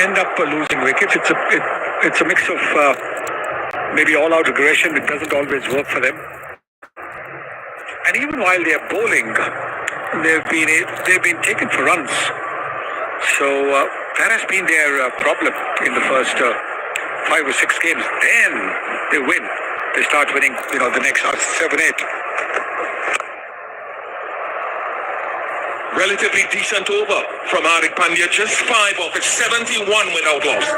end up losing wickets. It's a mix of maybe all-out aggression. It doesn't always work for them. And even while they're bowling, they've been taken for runs. So that has been their problem in the first 5 or 6 games. Then they win. They start winning, the next 7, 8. Relatively decent over from Hardik Pandya. Just 5 off. It's 71 without loss.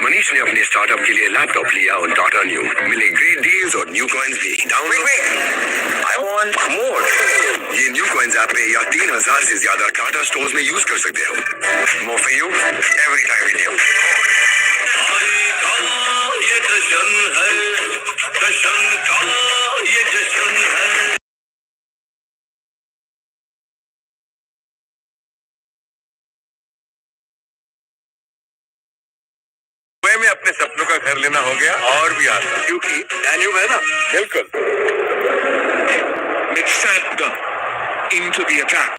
Manish ने अपने startup के लिए laptop लिया और Tata new मिले great deals और new coins भी download I want more ये न्यू कॉइंस ऐप में या 3000 से ज्यादा टाटा स्टोर्स में यूज कर सकते हो more for you every time in you ये जश्न है जश्न का ये जश्न है में अपने सपनों का घर लेना हो गया और भी आसान क्योंकि डैन्यूब है ना बिल्कुल into the attack.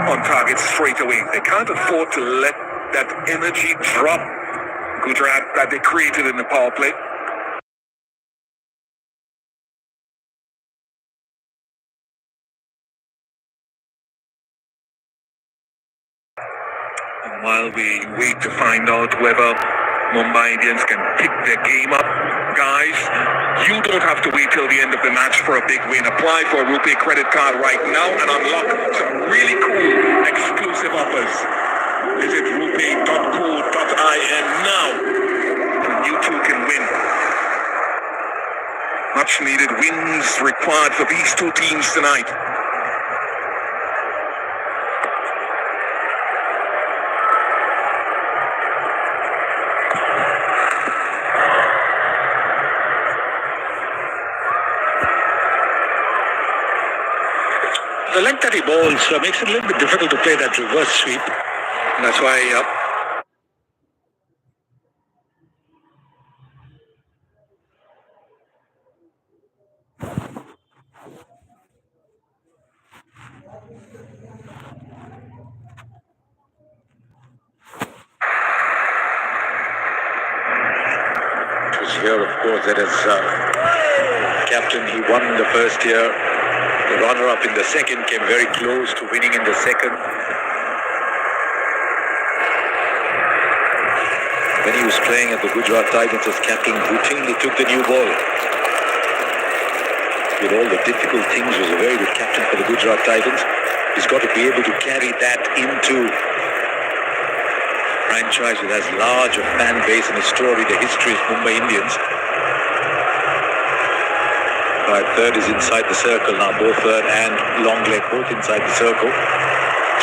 On target straight away. They can't afford to let that energy drop, Gujarat, that they created in the power play. And while we wait to find out whether Mumbai Indians can pick their game up, guys, you don't have to wait till the end of the match for a big win. Apply for a RuPay credit card right now and unlock some really cool exclusive offers. Visit rupay.co.in now and you too can win. Much needed wins required for these two teams tonight. The length that he bowls makes it a little bit difficult to play that reverse sweep. That's why it was here, of course, that as captain, he won the first year. The runner-up in the second came very close to winning in the second. When he was playing at the Gujarat Titans as captain, routinely took the new ball. With all the difficult things, was a very good captain for the Gujarat Titans. He's got to be able to carry that into franchise with as large a fan base and a story, the history of Mumbai Indians. Right, third is inside the circle now, both third and long leg, both inside the circle.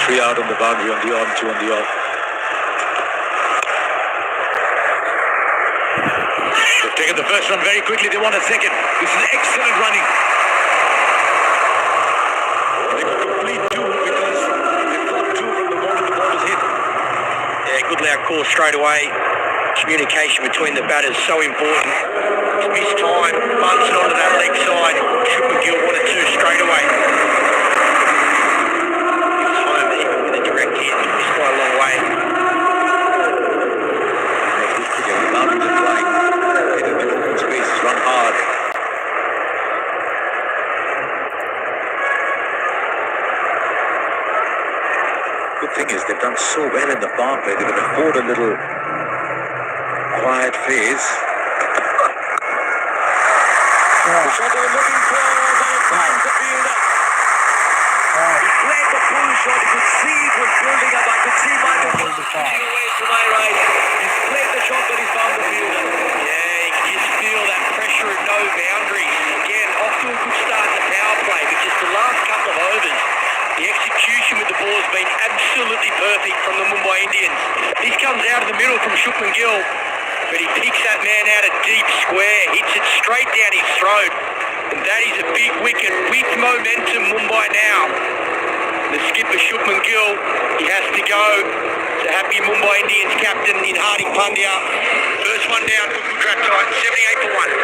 3 out on the boundary, on the on, 2 on the off. They've taken the first run very quickly, they want a second. This is excellent running. They could complete 2 because they fought 2 from the moment the ball was hit. Yeah, good lay out course straight away. Communication between the batters so important. It's missed time, bunts it onto that leg side. Gill wanted 2 straight away. He was home even with a direct hit. Missed by a long way. Good cricket. The boundaries are flying. Hit in the open spaces, run hard. Good thing is they've done so well in the power play. They can afford a little quiet phase. The shot they were looking for, but it finds the fielder. He played the pull shot. You could see it was building up. I could see Michael pushing away to my right. He's played the shot, but he found the fielder. Yeah, you can just feel that pressure and no boundaries. Again, off to a good start in the power play, but just the last couple of Shukman Gill, but he picks that man out of deep square, hits it straight down his throat, and that is a big wicket with momentum. Mumbai now. The skipper Shukman Gill, he has to go. The happy Mumbai Indians captain in Hardik Pandya. First one down for Gujarat Titans, 78 for 1.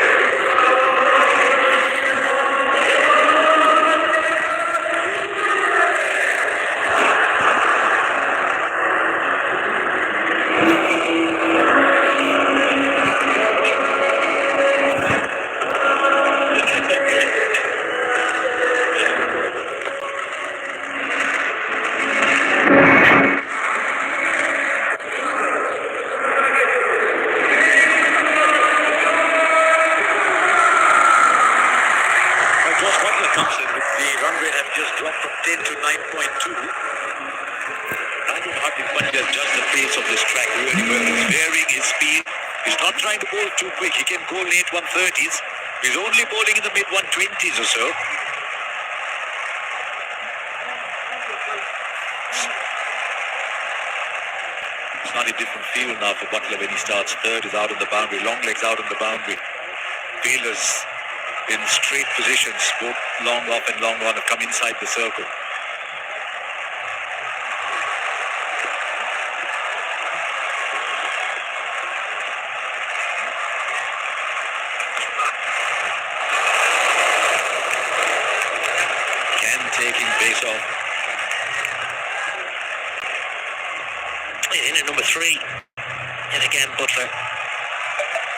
Comes in with the run rate having just dropped from 10 to 9.2. I think Hardik Pandya does the pace of this track really well. He's varying his speed. He's not trying to bowl too quick. He can go late 130s. He's only bowling in the mid 120s or so. It's not a different feel now for Butler when he starts third. Is out on the boundary. Long legs out on the boundary. Bailers in straight positions, both long off and long on, have come inside the circle. Can taking base off. In at number 3. And again, Butler.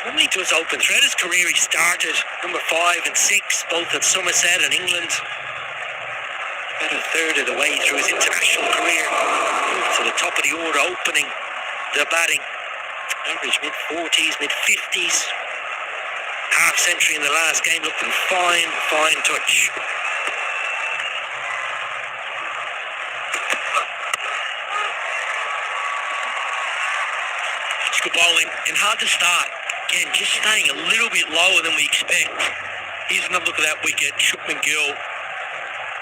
Only to his open. Throughout his career, he started number 5 and 6, both at Somerset and England. About a third of the way through his international career. To the top of the order, opening the batting. Average mid-40s, mid-50s. Half century in the last game, looking fine, fine touch. It's good bowling and hard to start. Again, just staying a little bit lower than we expect. Here's another look at that wicket. Shukman Gill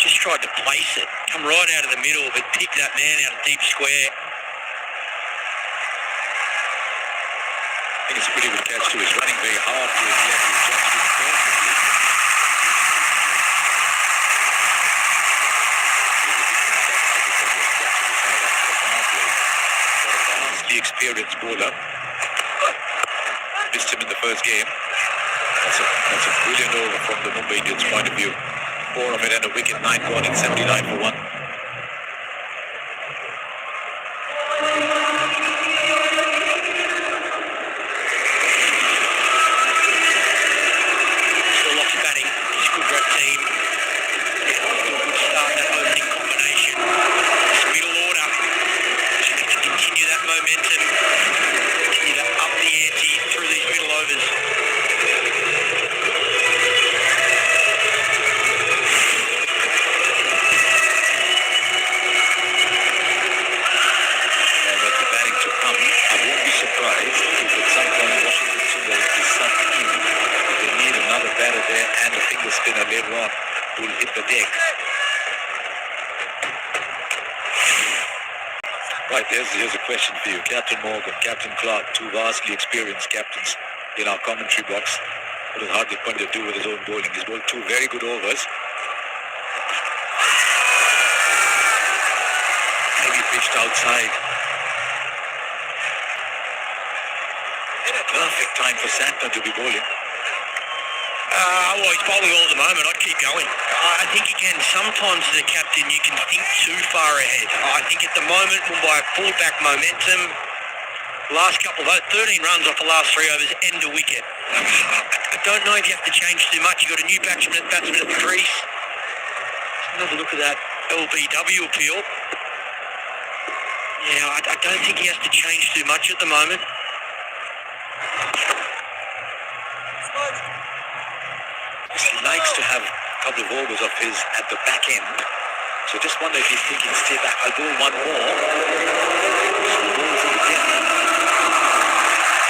just tried to place it. Come right out of the middle, but picked that man out of deep square. I think it's a pretty good catch too. He's running very hard to his left. He's judged it perfectly. The experienced bowler. Missed him in the first game. That's a brilliant over from the Mumbai Indians point of view. 4 of it and a wicket, 9 gone in, 79 for 1. Still lots of batting. This Gujarat team. Still a good start, that opening combination. This middle order. Just need to continue that momentum. Continue to up the ante through these middle overs. And with the batting to come, I won't be surprised if at some point Washington Sundar is sucked in. If they need another batter there and a finger spinner later on who will hit the deck. Right, here's a question for you. Captain Morgan, Captain Clark, 2 vastly experienced captains in our commentary box. What does Hardik Pandya do with his own bowling? He's bowled 2 very good overs. Maybe pitched outside. Perfect time for Santner to be bowling. Well, he's bowling all at the moment. I'd keep going. I think, again, sometimes as a captain, you can think too far ahead. I think at the moment, Mumbai have pulled back momentum. Last couple of 13 runs off the last 3 overs, end a wicket. I don't know if you have to change too much. You've got a new batsman at the crease. Another look at that LBW appeal. Yeah, I don't think he has to change too much at the moment. He likes to have a couple of overs of his at the back end. So just wonder if he's thinking, stay back, I'll go 1 more.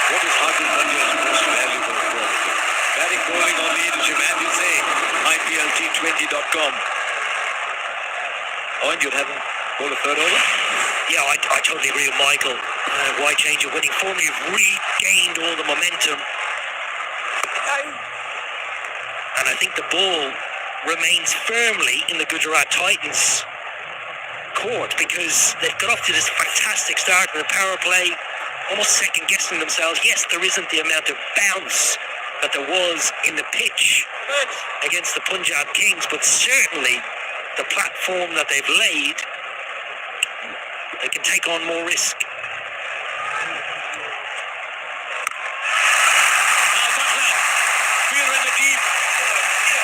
What is Hardik Pandya's most valuable quality? Batting, bowling, or leadership, and you say, IPLT20.com. Oh, and you'd have Ball the third over? Yeah, I totally agree with Michael. Why change your winning form? You've regained all the momentum. And I think the ball remains firmly in the Gujarat Titans' court because they've got off to this fantastic start in the power play, almost second-guessing themselves. Yes, there isn't the amount of bounce that there was in the pitch against the Punjab Kings, but certainly the platform that they've laid, they can take on more risk. Now Butler, fielder in the deep,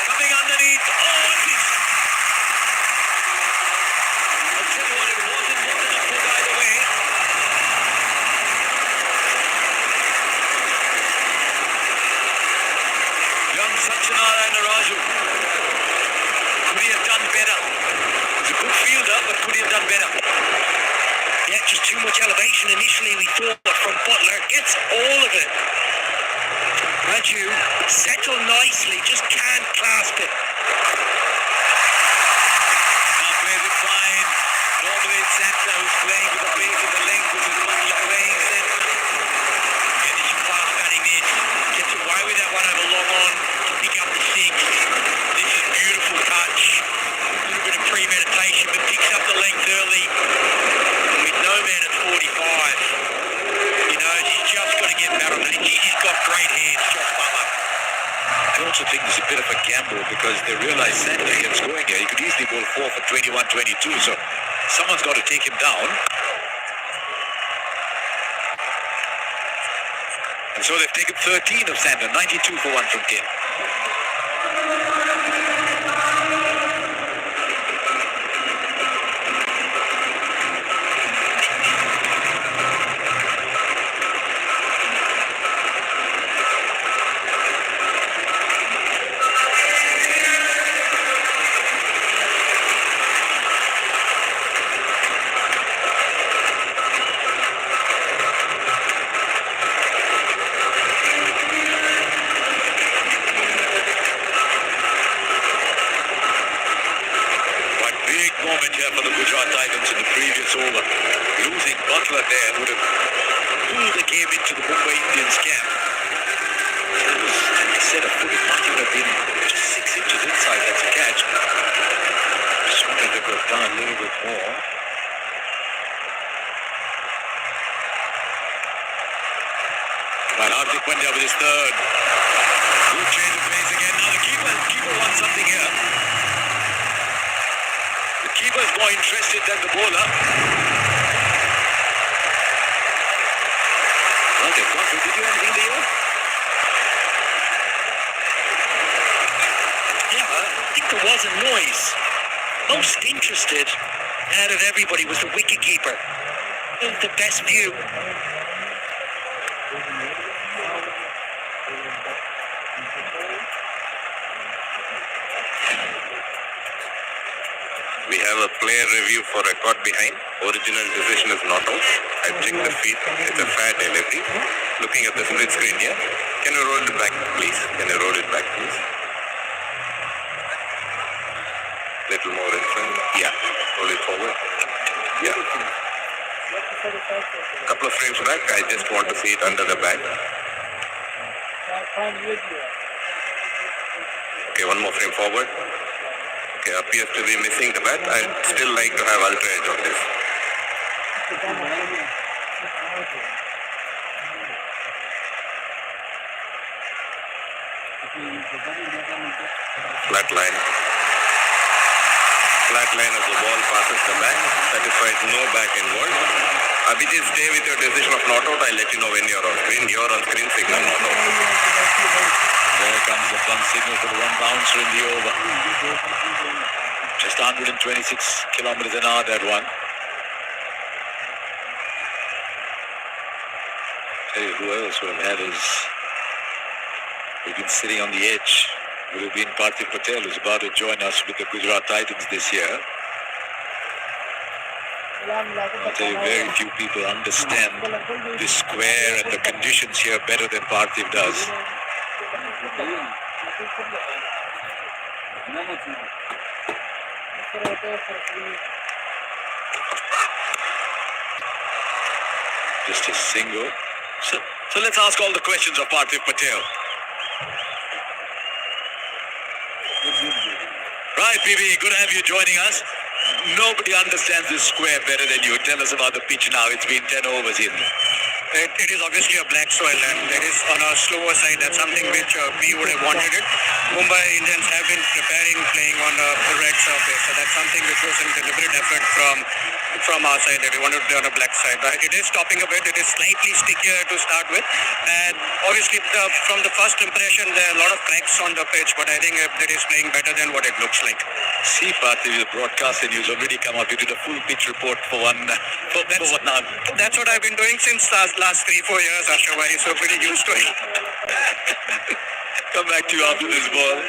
coming underneath. Oh, and it's... I'll tell you what, it wasn't more than a foot either way. Young Satyanarayana Raju. Could he have done better? He's a good fielder, but could he have done better? Yeah, just too much elevation initially, we thought, from Butler. Gets all of it. Raju settled nicely, just can't clasp it. Now plays it fine. Normally it's Santa who's playing with the pace and the length, which is Butler playing Santa. Getting some fast batting in. Gets away with that one over long on to pick up the six. This is a beautiful touch. A little bit of premeditation, but picks up the length early. And with no man at 45, he's just got to get better. He's got great hands, Josh Butler. I also think there's a bit of a gamble because they realize Santa gets going here. He could easily bowl 4 for 21-22, so someone's got to take him down. And so they've taken 13 of Santa, 92 for 1 from 10. Moment here for the Gujarat Titans in the previous over. Losing Butler there would have pulled the game into the Mumbai Indians camp. It was, like I said, a foot. It might even have been just 6 inches inside. That's a catch. Just wanted to go down a little bit more. Right, Hardik Pandya with his third. Good change of pace again. Now the keeper wants something here. The keeper is more interested than the bowler. Okay, Godfrey, did you have anything there? Yeah, I think there was a noise. Most interested out of everybody was the wicketkeeper. The best view. We have a player review for record behind. Original decision is not out. I checked the feed. It's a fair delivery. Looking at the split screen here. Can you roll it back, please? Can you roll it back, please? Little more in front. Yeah. Roll it forward. Yeah. Couple of frames back. I just want to see it under the bat. Okay, one more frame forward. Okay, appears to be missing the bat. I'd still like to have ultra edge on this. Flat line. Flat line as the ball passes the back. Satisfied, no back involved. Abhijit, stay with your decision of not out. I'll let you know when you're on screen. You're on screen, signal not out. There comes the one signal for the one bouncer in the over. Just 126 kilometers an hour, that one. Tell you who else would have had his... We've been sitting on the edge. Would have been Parthiv Patel, who's about to join us with the Gujarat Titans this year. I'll tell you, very few people understand the square and the conditions here better than Parthiv does. Just a single. So let's ask all the questions of Parthiv Patel. Right, PB, good to have you joining us. Nobody understands this square better than you. Tell us about the pitch now. It's been 10 overs in. It is obviously a black soil and it is on a slower side. That's something which we would have wanted it. Mumbai Indians have been preparing playing on a red surface. So that's something which was a deliberate effort from our side that we wanted to play on a black side. Right? It is stopping a bit. It is slightly stickier to start with. And obviously from the first impression there are a lot of cracks on the pitch, but I think it is playing better than what it looks like. See, Parthiv, the broadcaster news already come out. You did a full pitch report for one hour. That's what I've been doing since last 3-4 years, Ashwai, so pretty used to it. Come back to you after this ball.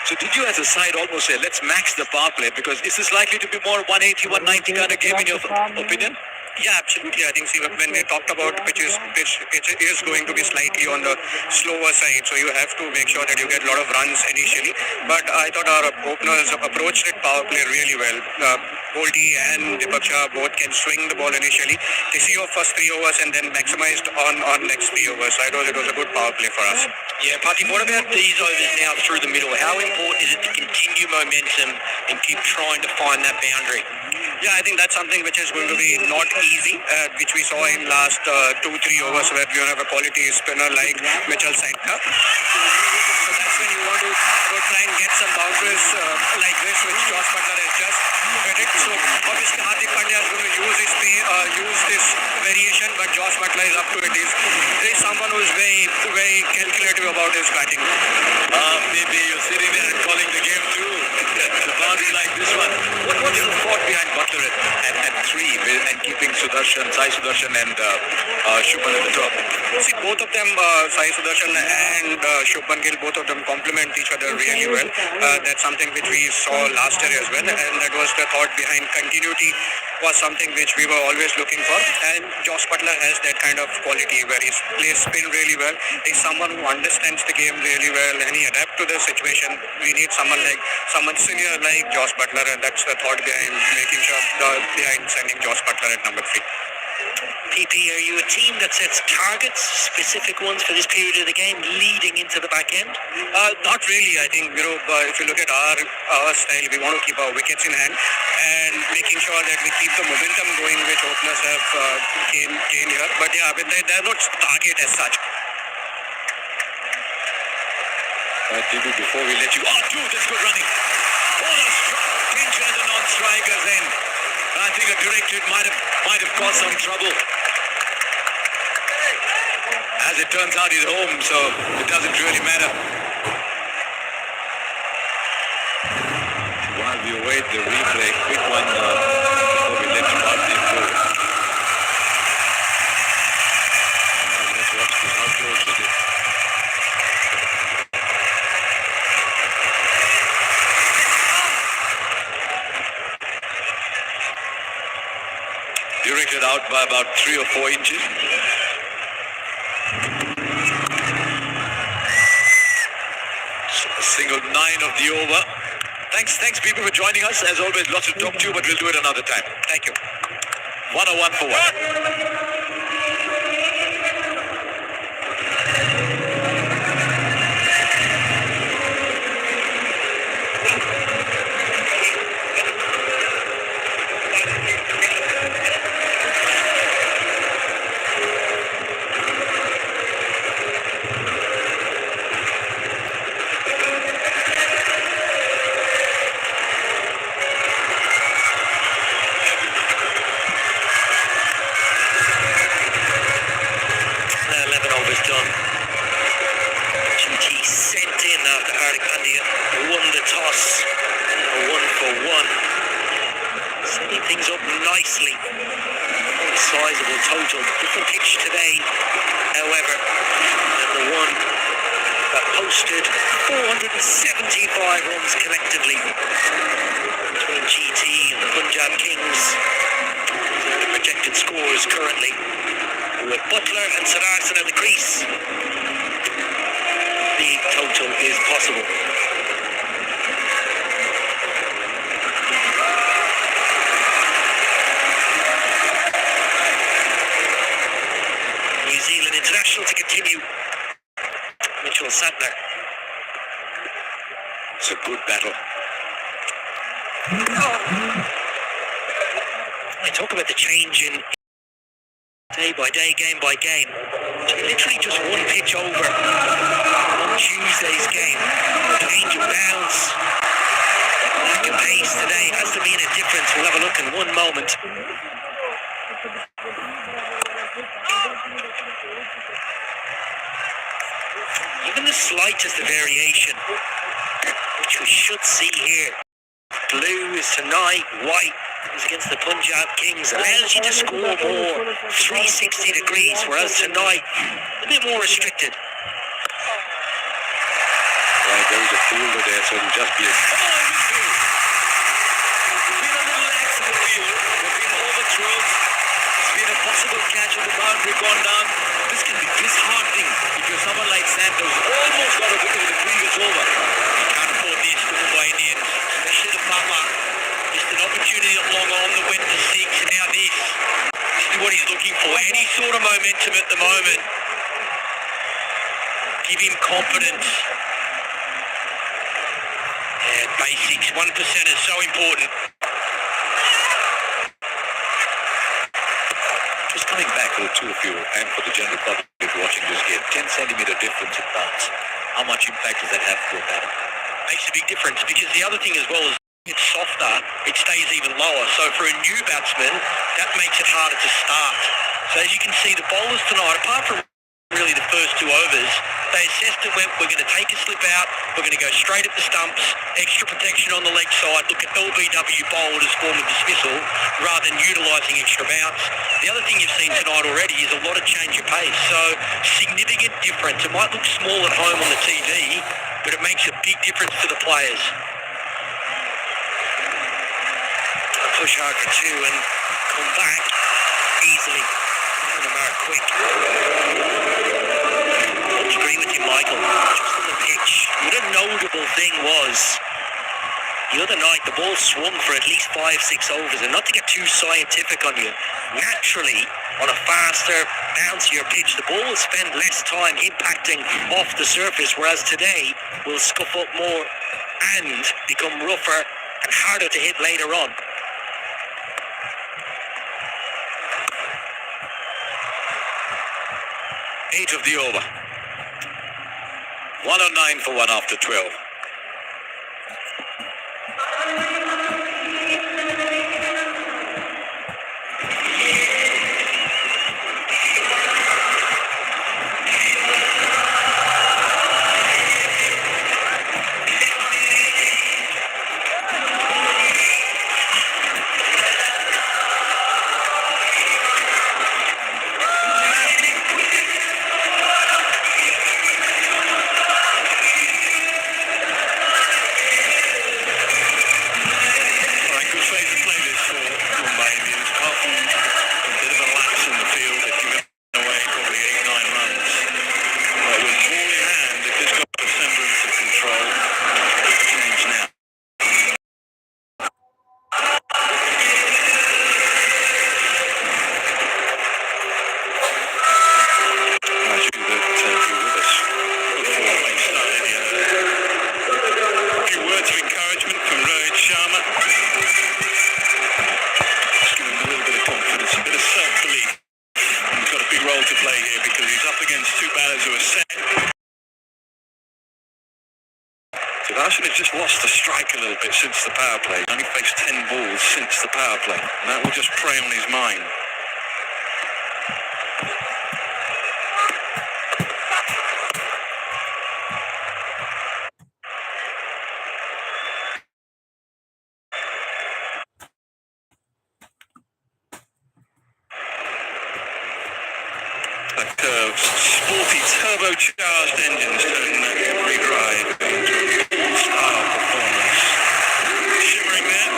So did you as a side almost say, let's max the power play, because is this likely to be more 180, 190 kind of game in your opinion? Yeah, absolutely. I think when we talked about pitch is going to be slightly on the slower side, so you have to make sure that you get a lot of runs initially. But I thought our openers approached it power play really well. Bolty and Deepak Shah both can swing the ball initially. They see your first 3 overs and then maximized on next 3 overs. So I thought it was a good power play for us. Yeah, Parthiv, what about these overs now through the middle? How important is it to continue momentum and keep trying to find that boundary? Yeah, I think that's something which is going to be not easy, which we saw in last 2-3 overs where you have a quality spinner like Mitchell Santner. So that's when you want to try and get some boundaries like this, which Josh Butler has just hit it. So obviously Hardik Pandya is going to use this variation, but Josh Butler is up to it. He's someone who is very, very calculative about his batting. Maybe you're sitting there and calling the game too. The boundary like this one. What's the thought behind Butler at 3 and keeping Sai Sudarshan and Shubman at the top? See, both of them, Sai Sudarshan and Shubman Gill, both of them complement each other really well. That's something which we saw last year as well, and that was the thought behind continuity was something which we were always looking for. And Josh Butler has that kind of quality where he plays spin really well. He's someone who understands the game really well and he adapts to the situation. We need someone senior like Josh Butler, and that's the thought behind sending Josh Butler at number 3. PP, are you a team that sets targets, specific ones for this period of the game, leading into the back end? Not really. I think, if you look at our style, we want to keep our wickets in hand and making sure that we keep the momentum going, which openers have gained here. But yeah, they're not target as such. TV, before we let you... Oh, dude, that's good running. All the pinchers and non-strikers in. I think a direct hit might have caused some trouble. As it turns out, he's home, so it doesn't really matter. While we await the replay, quick one before we let you out the goal. Let's watch this. How close is it? Directed out by about 3 or 4 inches. Single 9 of the over. Thanks people for joining us. As always, lots to talk to you, but we'll do it another time. Thank you. 101 for 1. Sizable total. Different pitch today, however, and the one that posted 475 runs collectively between GT and the Punjab Kings. The projected scores currently with Butler and Sudarshan at the crease. The total is possible. It's a good battle. I talk about the change in day by day, game by game. So literally just one pitch over on Tuesday's game. Change of bounce. Lack of pace today has to mean a difference. We'll have a look in one moment. Even the slightest of variation, which we should see here. Blue is tonight, white is against the Punjab Kings. Allows you to score more, 360 degrees, whereas tonight, a bit more restricted. Right, there is a fielder there, so it'll just be a... It's been a little lax in the field. They've been overthrown. It's been a possible catch with the boundary gone down. This can be disheartening because someone like Santos almost got a wicket with the previous over. You can't afford this to Mumbai Indians, especially the Papa. Just an opportunity at long on that went to six, and now this. This is what he's looking for. Any sort of momentum at the moment. Give him confidence. Yeah, basics. 1% is so important. Just coming back to the two of you and for the general public watching this game, 10 centimeter difference in bounce. How much impact does that have for a batter? Makes a big difference because the other thing as well is it's softer, it stays even lower. So for a new batsman, that makes it harder to start. So as you can see, the bowlers tonight, apart from really the first two overs, they assessed and went, we're going to take a slip out, we're going to go straight at the stumps, extra protection on the leg side, look at LBW bowled as form of dismissal rather than utilising extra bounce. The other thing you've seen tonight already is a lot of change of pace, so significant difference. It might look small at home on the TV, but it makes a big difference to the players. A push Harker too and come back easily on the mark quick. I agree with you, Michael. Just on the pitch. What a notable thing was the other night the ball swung for at least 5-6 overs, and not to get too scientific on you, naturally on a faster, bouncier pitch, the ball will spend less time impacting off the surface, whereas today will scuff up more and become rougher and harder to hit later on. Eight of the over. 109 for one after 12. Larson has just lost the strike a little bit since the power play. He's only faced 10 balls since the power play, and that will just prey on his mind. Like sporty turbocharged engines turning every drive into a style performance. Shimmering there.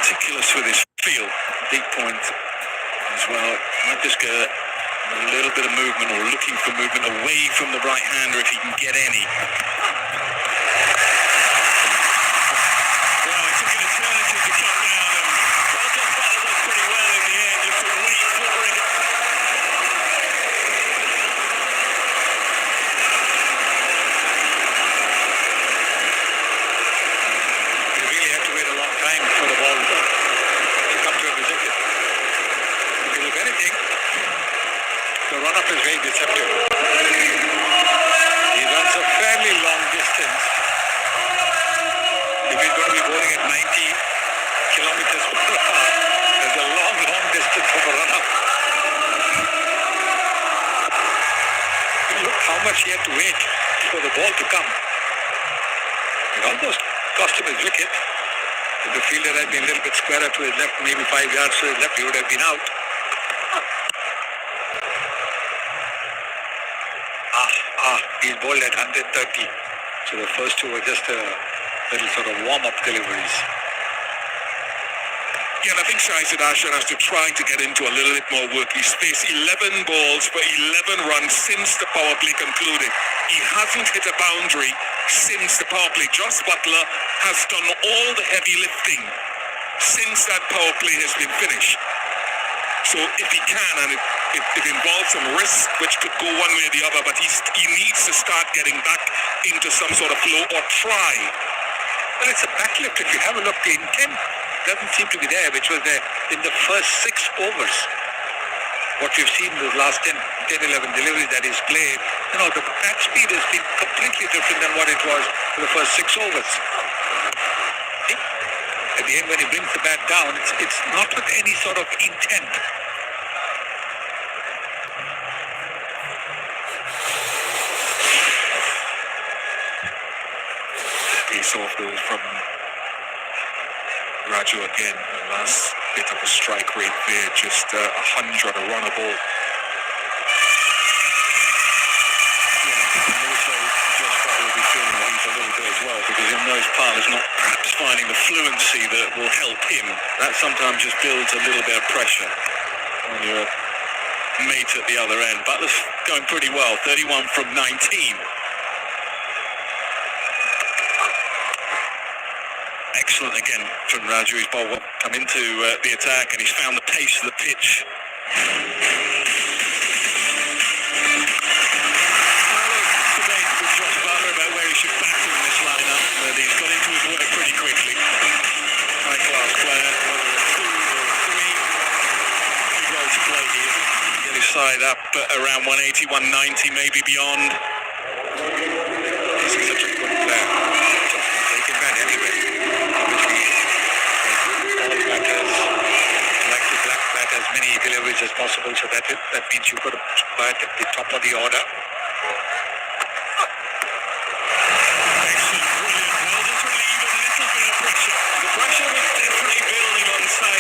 meticulous with his feel. Deep point as well. Might just get a little bit of movement or looking for movement away from the right-hander if he can get any. Well, it took an eternity to come down, and well, just followed up pretty well in the end, just to wait for it. You really have to wait a long time for the ball to come to a wicket. Because if anything, the run-up is very deceptive. He runs a fairly long distance. If he's going to be bowling at 90 kilometers per hour, there's a long, long distance of a run-up. Look how much he had to wait for the ball to come. It almost cost him his wicket. If the fielder had been a little bit squarer to his left, maybe 5 yards to his left, he would have been out. He's bowled at 130. So the first two were just a little sort of warm-up deliveries. Yeah, and I think Shai Sudarshan has to try to get into a little bit more work. He's faced 11 balls for 11 runs since the power play concluded. He hasn't hit a boundary since the power play. Joss Butler has done all the heavy lifting since that power play has been finished. So if he can, and it involves some risk, which could go one way or the other, but he needs to start getting back into some sort of flow or try. Well, it's a backlift. If you have a look, the intent doesn't seem to be there, which was there in the first 6 overs. What we've seen in the last 10, 11 deliveries that he's played, the bat speed has been completely different than what it was for the first 6 overs. At the end, when he brings the bat down, it's not with any sort of intent. Piece off though from Raju again. The last bit of a strike rate there, just 100, a runner ball. Because he'll know his partner's not perhaps finding the fluency that will help him. That sometimes just builds a little bit of pressure on your mate at the other end. Butler's going pretty well, 31 from 19. Excellent again from Raju. He's bowled come into the attack, and he's found the pace of the pitch. Should back in this lineup, but he's got into his work pretty quickly. High class player, whether it's 2 or 3, big role to play here. Get his side up around 180, 190, maybe beyond. This is such a good player. They can bat anyway. Obviously, all batters like to bat as many deliveries as possible, so that means you've got to bat at the top of the order.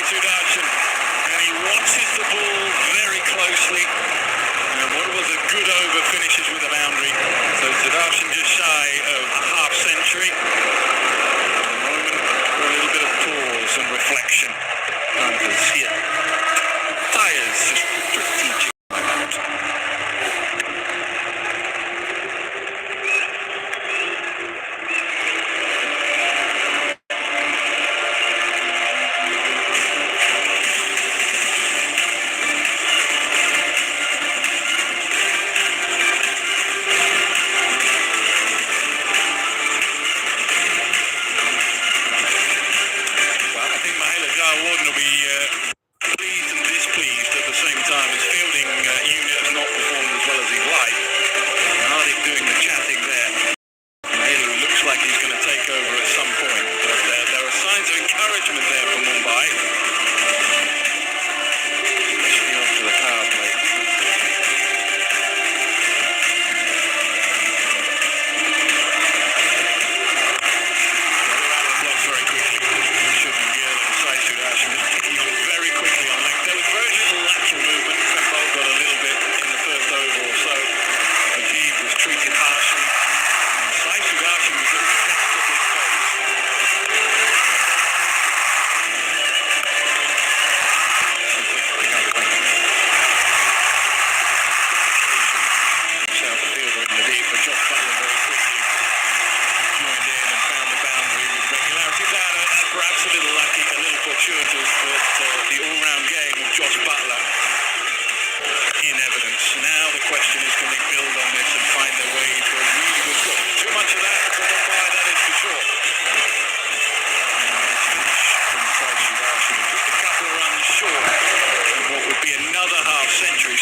Sudarshan, and he watches the ball very closely, and what was a good over finishes with a boundary. So Sudarshan just shy of a half century. A moment for a little bit of pause and reflection. I can see it. Tires just strategic.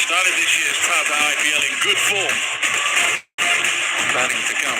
started this year's Tata IPL in good form. Planning to come.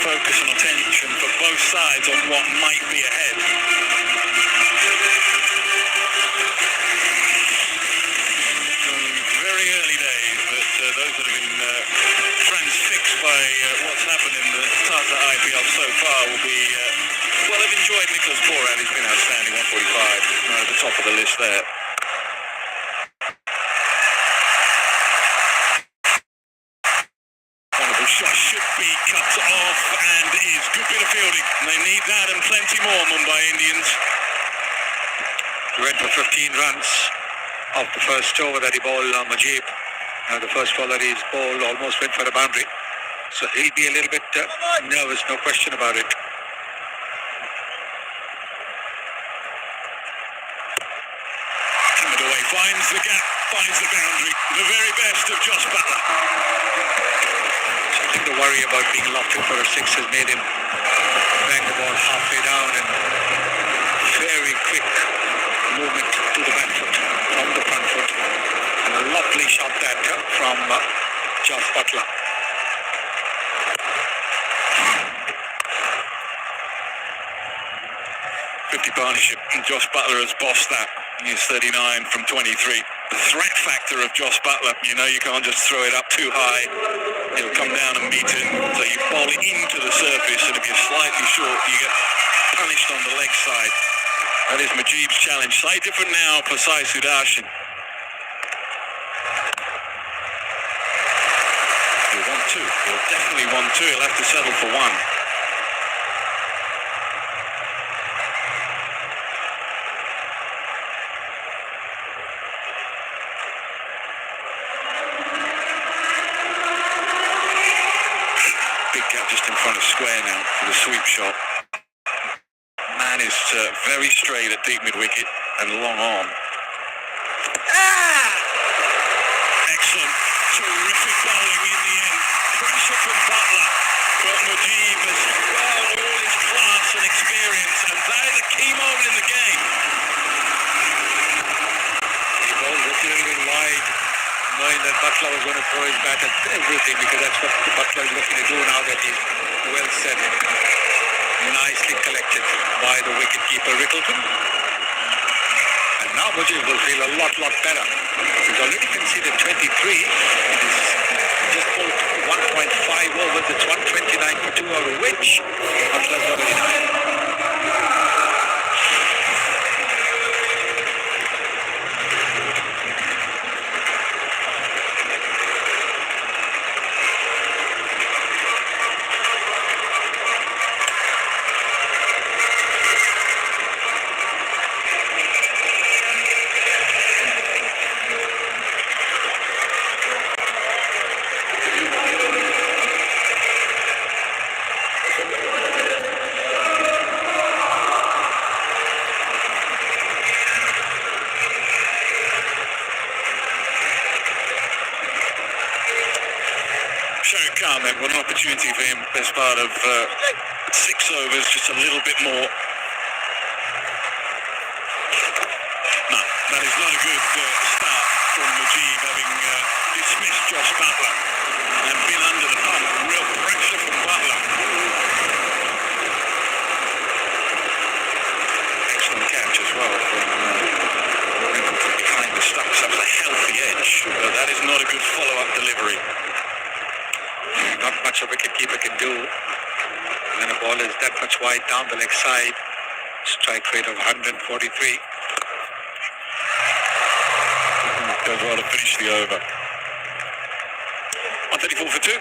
Focus and attention for both sides on what might be ahead. Very early days, but those that have been transfixed by what's happened in the Tata IPL so far will be, well, they've enjoyed Nicholas Borat. He's been outstanding, 145, at the top of the list there. Shot should be cut off and is good bit of fielding. They need that and plenty more, Mumbai Indians. Went for 15 runs off the first over that he bowled Mujib. The first ball that he's bowled almost went for a boundary. So he'll be a little bit nervous, no question about it. Coming away, finds the gap, finds the boundary. The very best of Josh Butler. The worry about being locked in for a six has made him bang the ball halfway down and very quick movement to the back foot from the front foot, and a lovely shot that from Josh Butler. Partnership. Josh Butler has bossed that. He's 39 from 23. The threat factor of Josh Butler, you know, you can't just throw it up too high. It'll come down and meet it. So you bowl it into the surface, and if you're slightly short, you get punished on the leg side. That is Mujib's challenge. Slightly different now for Sai Sudarshan. He'll want two. He'll definitely want two. He'll have to settle for one. Just in front of square now for the sweep shot. Man is very straight at deep mid-wicket and long on. Excellent. Terrific bowling in the end. Pressure from Butler. But Mujib has all his class and experience, and that is a key moment in the game. He bowled just a little bit wide, knowing that Butler was going to throw his bat at everything, because that's what Butler is looking to do now that he's well set. Nicely collected by the wicketkeeper Rickleton. And now Mujib will feel a lot better. He's already conceded 23. It is just bowled 1.5 overs. It's 129 for 2, out of which Butler's already 9. What an opportunity for him, best part of 6 overs, just a little bit more. No, that is not a good start from Mujib, having dismissed Josh Butler and been under the pump. Real pressure from Butler. Excellent catch as well from behind the stumps. That was a healthy edge, but that is not a good follow-up delivery. Not much a wicketkeeper can do when a ball is that much wide down the leg side. Strike rate of 143. Does well to finish the over. 134 for 2.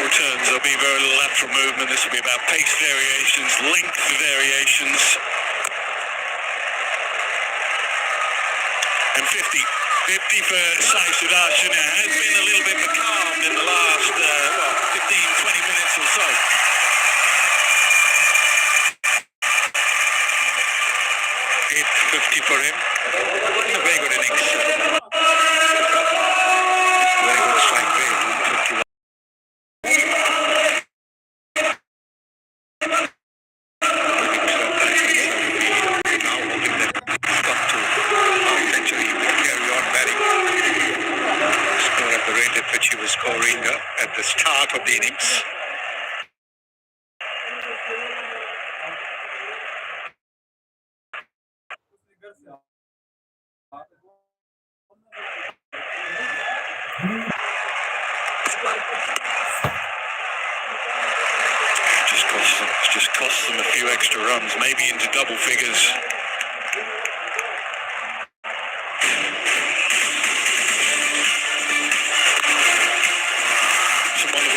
Returns, there'll be very little lateral movement. This will be about pace variations, length variations. And 50 for Sai Sudarshan has been a little bit becalmed in the last 15-20 minutes or so. Hit 50 for him. In a very good innings. Very good strike rate. 51. Which he was scoring at the start of the innings. Just cost them a few extra runs, maybe into double figures.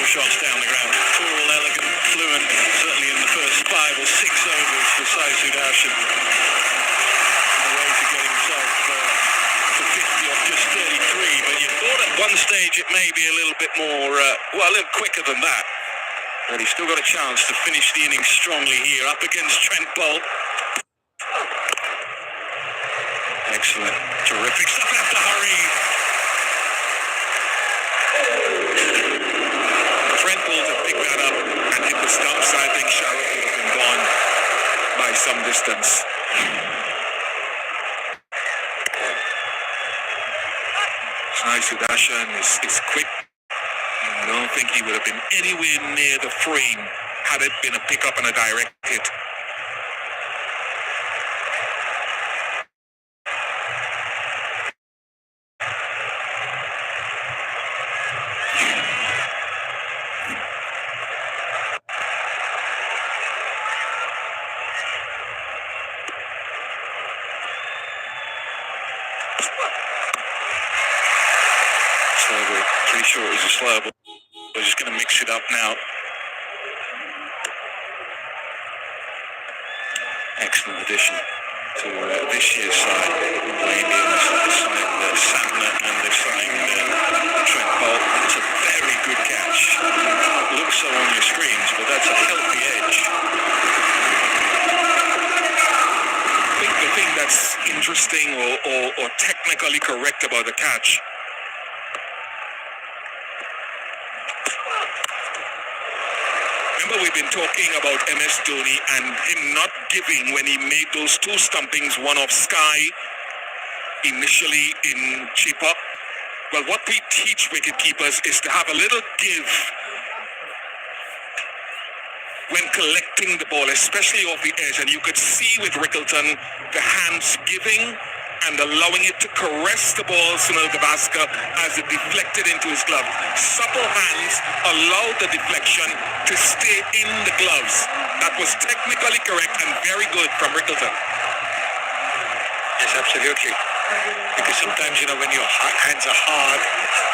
Shots down the ground, tall, elegant, fluent, certainly in the first 5 or 6 overs for Sai Sudarshan. On the way to get himself to 50 off just 33, but you thought at one stage it may be a little bit more, a little quicker than that. But he's still got a chance to finish the innings strongly here, up against Trent Boult. Excellent, terrific stuff after hurry. Trent Boult to pick that up and hit the stumps. I think Sharaf would have been gone by some distance. Sai Sudarshan is quick. I don't think he would have been anywhere near the frame had it been a pickup and a direct hit. Pretty sure it was a slow ball. We're just going to mix it up now. Excellent addition to this year's side. The Indians have signed Santner and they've signed Trent Boult. It's a very good catch. It looks so on your screens, but that's a healthy edge. I think the thing that's interesting or technically correct about the catch, remember we've been talking about MS Dhoni and him not giving when he made those 2 stumpings, one off Sky initially in Chipa. Well, what we teach wicketkeepers is to have a little give when collecting the ball, especially off the edge. And you could see with Rickleton the hands giving and allowing it to caress the ball, Sunil Gavaskar, as it deflected into his glove. Supple hands allowed the deflection to stay in the gloves. That was technically correct and very good from Rickleton. Yes, absolutely. Because sometimes, when your hands are hard,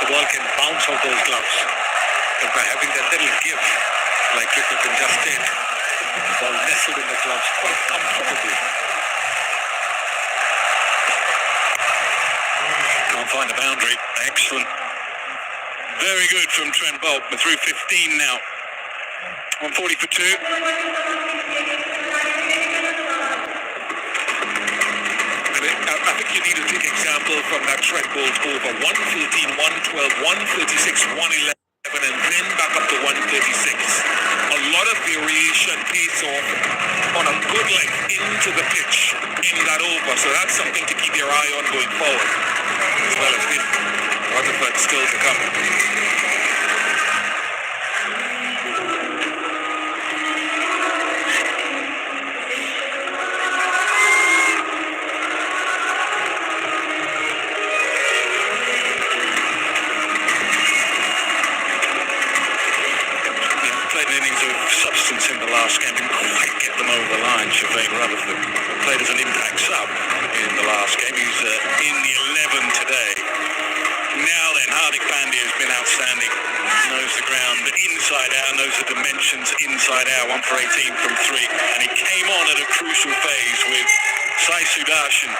the ball can bounce off those gloves. And by having that little give, like Rickleton just did, the ball nestled in the gloves quite comfortably. Can't find the boundary. Excellent. Very good from Trent Boult. We're through 15 now. 140 for 2. And I think you need to take example from that trend gold over 114, 112, 136, 111, and then back up to 136. A lot of variation pays off on a good length into the pitch in that over. So that's something to keep your eye on going forward. As well as with Rutherford still to come. Substance in the last game, didn't quite get them over the line. Shafane Rutherford played as an impact sub in the last game. He's in the 11 today. Now then, Hardik Pandya has been outstanding. Knows the ground inside out, knows the dimensions inside out. 1 for 18 from 3, and he came on at a crucial phase with Sai Sudarshan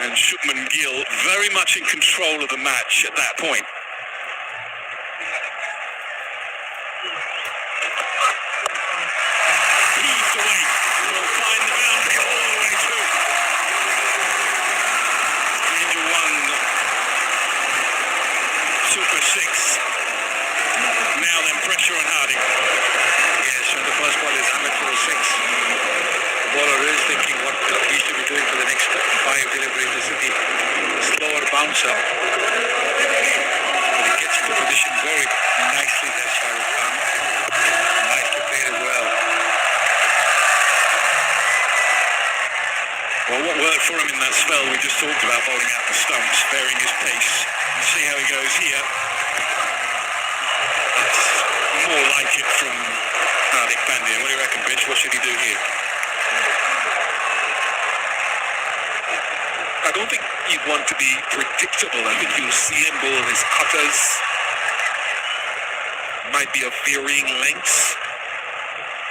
and Shubman Gill very much in control of the match at that point. Bouncer. But he gets into position very nicely there, Shahrukh Khan. Nicely played as well. Well, what worked for him in that spell we just talked about, bowling out the stumps, varying his pace. And see how he goes here. That's more like it from Hardik Pandya. What do you reckon, Bitch? What should he do here? I don't think you'd want to be predictable. I think you'll see him bowl his cutters. Might be of varying lengths.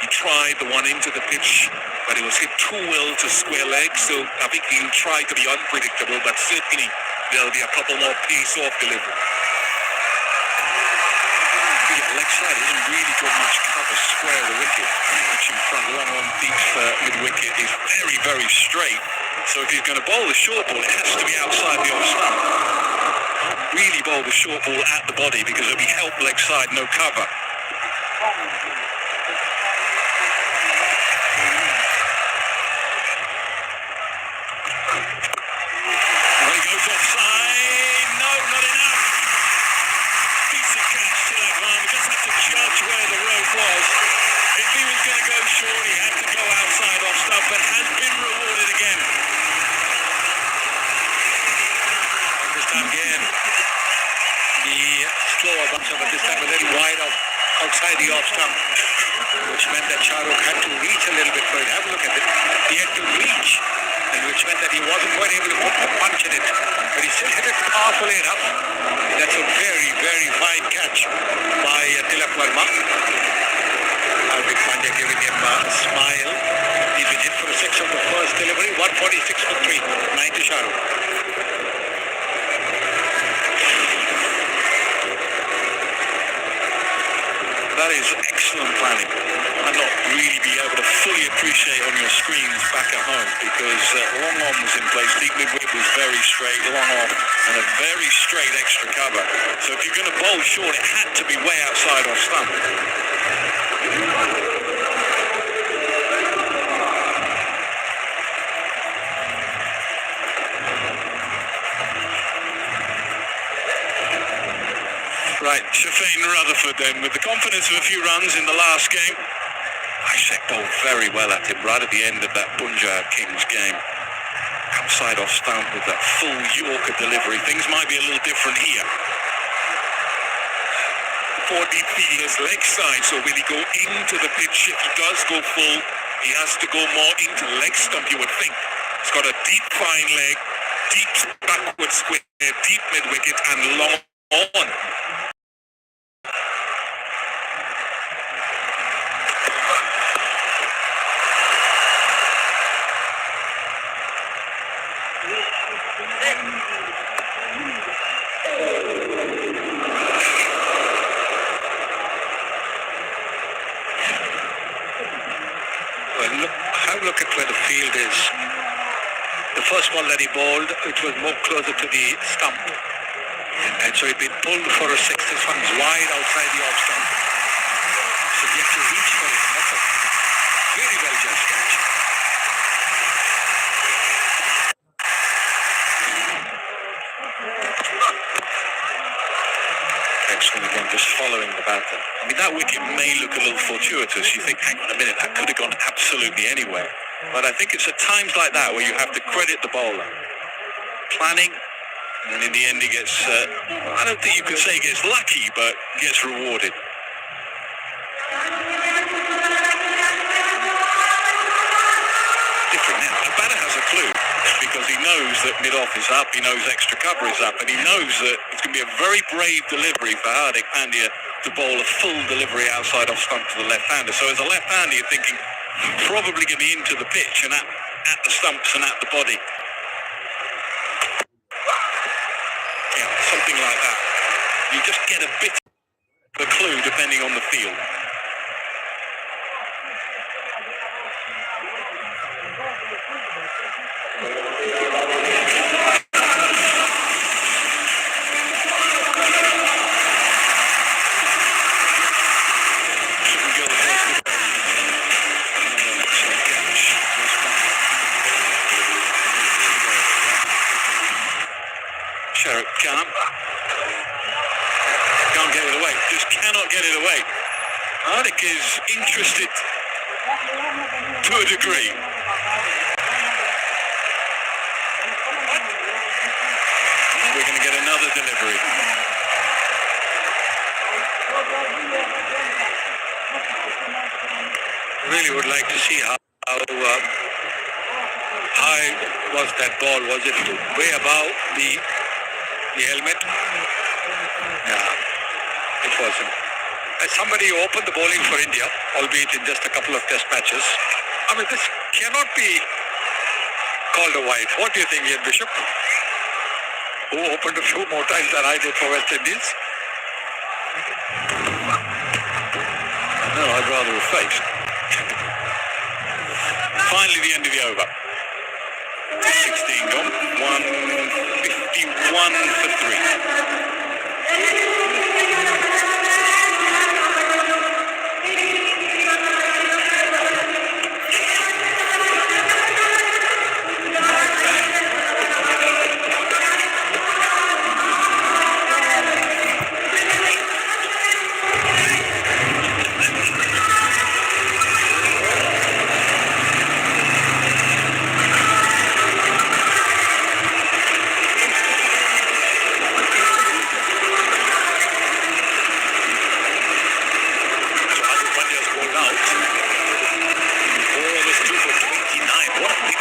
He tried the one into the pitch, but it was hit too well to square legs. So I think he'll try to be unpredictable, but certainly there'll be a couple more pace-off delivery. Yeah, leg side isn't really got much cover square the wicket. Pitch in front, long on deep mid-wicket is very, very straight. So if he's going to bowl the short ball, it has to be outside the off stump. Really bowl the short ball at the body because it'll be help leg side, no cover. Well, he goes offside. No, not enough. Decent catch to that one. We just have to judge where the rope was. If he was going to go short, he had to go outside off stump, but has been rewarded again. Again, the slower bouncer, but this time a little wide outside the off stump, which meant that Shahrukh had to reach a little bit for it. Have a look at it. He had to reach, and which meant that he wasn't quite able to put a punch in it. But he still hit it powerfully enough. That's a very, very fine catch by Tilak Verma. Hardik Pandya giving him a smile. He's been hit for a 6 on the first delivery. 146 for 3. 9 to Shahrukh. That is excellent planning, and not really be able to fully appreciate on your screens back at home because long on was in place, deep mid-wicket was very straight, long off, and a very straight extra cover. So if you're going to bowl short, it had to be way outside off stump. Right, Shafane Rutherford then, with the confidence of a few runs in the last game. Ashek bowled very well at him right at the end of that Punjab Kings game. Outside off stump with that full Yorker delivery. Things might be a little different here. For deep fielders leg side, so will he go into the pitch? If he does go full, he has to go more into leg stump, you would think. He's got a deep fine leg, deep backward square, deep mid-wicket and long on. Well, look at where the field is. The first ball that he bowled, it was more closer to the stump. And so he'd been pulled for a six. This one's wide outside the off stump. So he had to reach for it. That's a very well judged catch. Excellent again, just following the batter. I mean, that wicket may look a little fortuitous. You think, hang on a minute, that could have gone absolutely anywhere. But I think it's at times like that where you have to credit the bowler. Planning, and in the end he gets, I don't think you can say he gets lucky, but gets rewarded. Different now. The batter has a clue because he knows that mid-off is up, he knows extra cover is up, and he knows that it's going to be a very brave delivery for Hardik Pandya to bowl a full delivery outside off stump to the left-hander. So as a left-hander, you're thinking probably going to be into the pitch and at the stumps and at the body. Yeah, something like that. You just get a bit of a clue depending on the field. Can't get it away. Just cannot get it away. Hardik is interested to a degree. We're going to get another delivery. Really would like to see how high was that ball. Was it way above the helmet? Yeah, it wasn't. As somebody who opened the bowling for India, albeit in just a couple of test matches, I mean, this cannot be called a wide. What do you think, Ian Bishop? Who opened a few more times than I did for West Indies? No, I'd rather have faced. Finally, the end of the over. 16 gone. 151 for 3.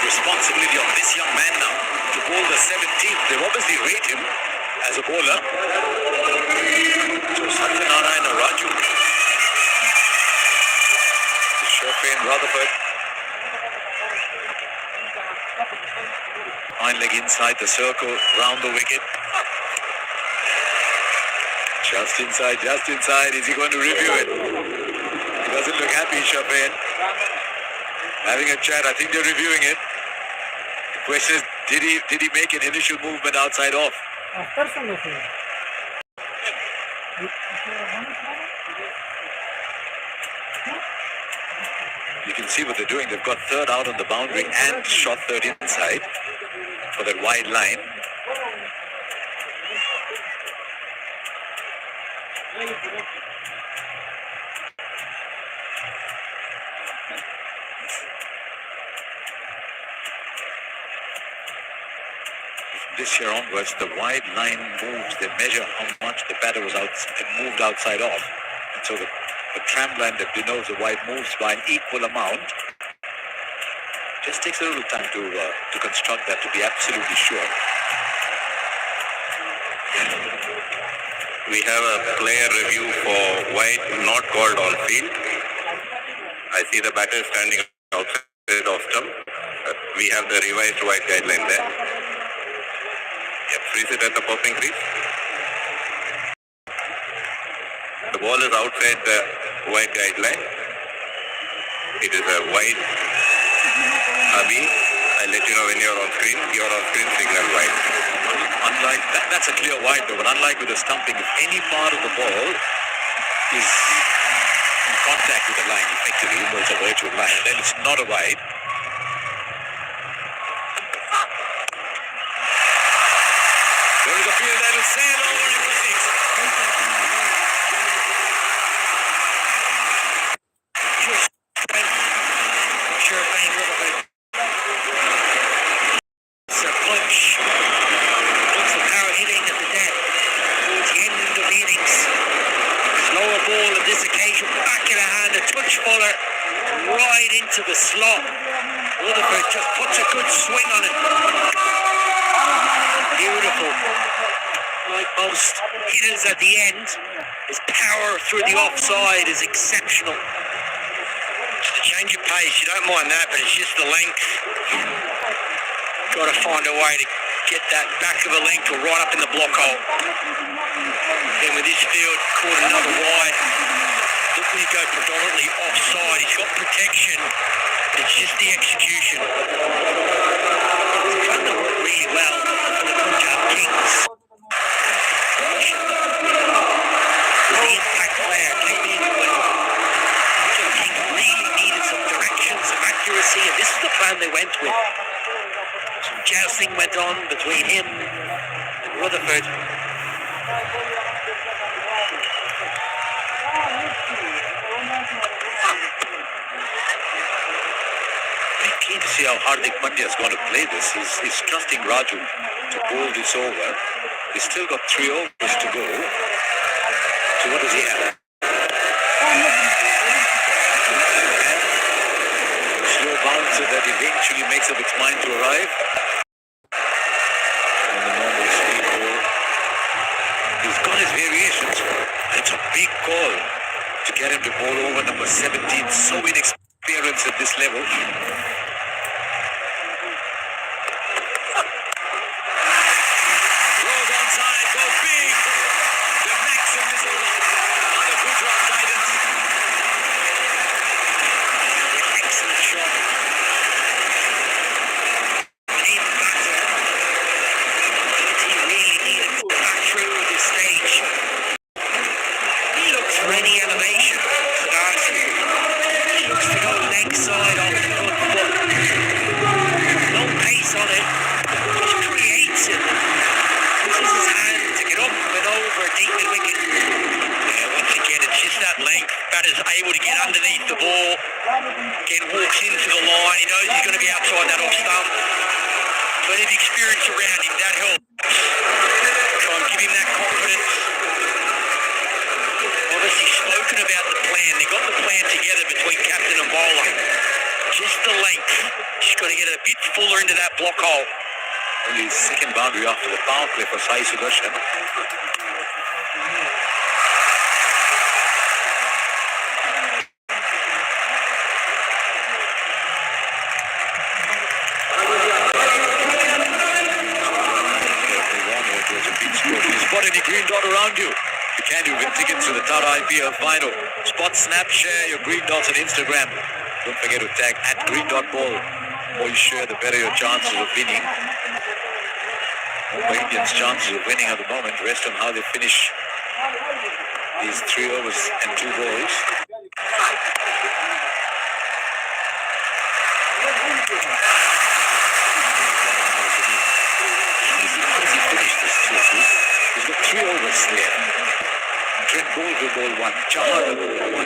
Responsibility of this young man now to bowl the 17th. They obviously rate him as a bowler. So Satyanarayana Raju, Shafin Rutherford. Fine leg inside the circle, round the wicket. Just inside, just inside. Is he going to review it? He doesn't look happy, Shafin. Having a chat, I think they're reviewing it. The question is, did he make an initial movement outside off? You can see what they're doing. They've got third out on the boundary and shot third inside for that wide line. This year onwards, the wide line moves. They measure how much the batter was moved outside off. And so the tram line that denotes the wide moves by an equal amount. Just takes a little time to construct that, to be absolutely sure. We have a player review for wide not called on field. I see the batter standing outside of stump. We have the revised wide guideline there. Yep, freeze it at the popping crease. The ball is outside the wide guideline. It is a wide Abhi. I'll let you know when you're you're on screen signal wide. Unlike that's a clear wide though, but unlike with the stumping, if any part of the ball is in contact with the line, effectively, even though it's a virtual line, then it's not a wide. There is a field that will sail over into six. Sure, bang Rutherford. It's a punch. Looks the power hitting at the death towards the end of the innings. Slower ball on this occasion, back in the hand, a touch fuller, right into the slot. Rutherford just puts a good swing on it. Beautiful. Like most hitters at the end, his power through the offside is exceptional. The change of pace, you don't mind that, but it's just the length. Got to find a way to get that back of a length or right up in the block hole. Then with this field, caught another wide. Looking to go predominantly offside. He's got protection, but it's just the execution. He's trying to work really well for the Punjab Kings. The impact player came in when Punjab Kings really needed some direction, some accuracy, and this is the plan they went with. Some jousting went on between him and Rutherford. Keen to see how Hardik Pandya is going to play this. He's trusting Raju to bowl this over. He's still got 3 overs to go. So what does he have? A slow bouncer that eventually makes up its mind to arrive. And the normal speed ball. He's got his variations. It's a big call to get him to bowl over number 17. So inexperienced at this level. Able to get underneath the ball, again walks into the line, he knows he's going to be outside that off stump. Plenty of experience around him, that helps. Try and give him that confidence. Obviously spoken about the plan, they got the plan together between captain and bowler. Just the length, just got to get it a bit fuller into that block hole. Only second boundary after the power play for Sai Sudarshan. Any green dot around you. You can win tickets to the Tata IPL final. Spot, snap, share your green dots on Instagram. Don't forget to tag @GreenDotBall. The more you share, the better your chances of winning. Mumbai Indians' chances of winning at the moment rest on how they finish these 3 overs and 2 balls. How does he finish this 2-2? He's got 3 overs there. Trent Bolt will bowl 1. Chahar will bowl 1.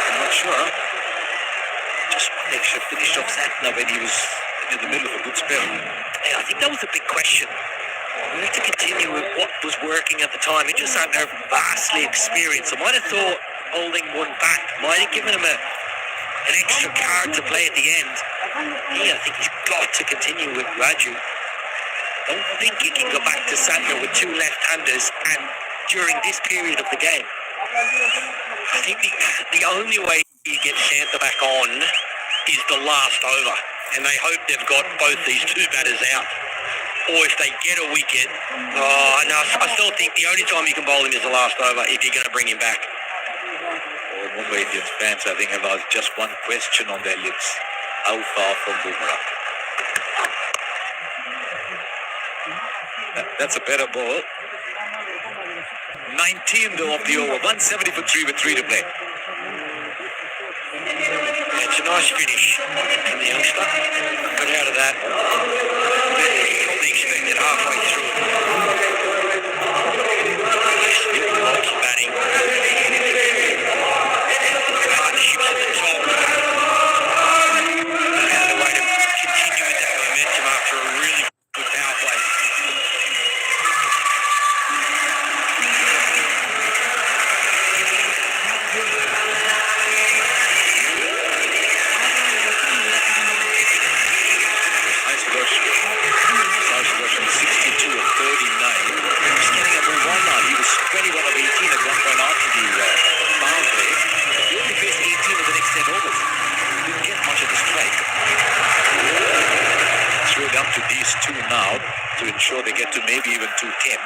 I'm not sure. Just one extra finished off Satna when he was in the middle of a good spell. Yeah, I think that was a big question. We have to continue with what was working at the time. He just had vastly experienced. I might have thought holding one back might have given him an extra card to play at the end. I think he's got to continue with Raju. Don't think he can go back to Santner with 2 left-handers and during this period of the game. I think the only way he gets Santner back on is the last over. And they hope they've got both these 2 batters out. Or if they get a wicket, I still think the only time you can bowl him is the last over if you're going to bring him back. All Mumbai Indians fans, I think, have asked just one question on their lips. How far from Bumrah? That's a better ball. 19th of the over. 170 for 3 with 3 to play. Yeah, it's a nice finish from the youngster. Got out of that. Probably expected halfway through it. Just really multi-batting. Partnerships at the top. And the way to continue with that momentum after a really good power play. Nice rush. Nice rush on 62 of 39. Just getting a move on now. He was 21 of 18 at one point after the power play. He only faced 18 of the next 10 overs. Didn't get much of a strike. It's really up to these two now to ensure they get to maybe even 210.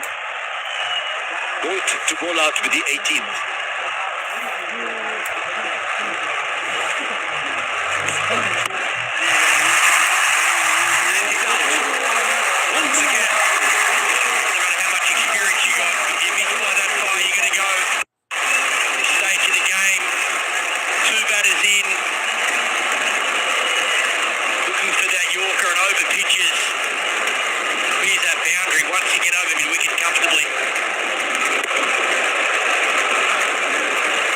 Both to bowl out with the 18th. Once again, no matter how much experience you got, if you miss by that far, you're going to go. This stage of the game, 2 batters in, looking for that Yorker and over pitches. Here's that boundary once you get over mid-wicket comfortably.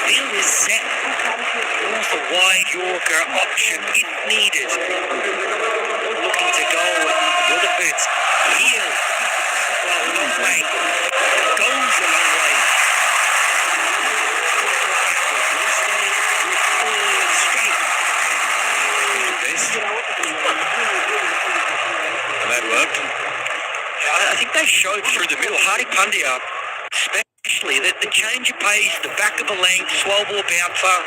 Field is set. Almost a wide Yorker option if needed. Looking to go with Rutherford's heel. Well, a long way. Goes a long way. Straight. That worked. I think they showed through the middle. Hardik Pandya, especially, that the change of pace, the back of the length, slow ball bouncer,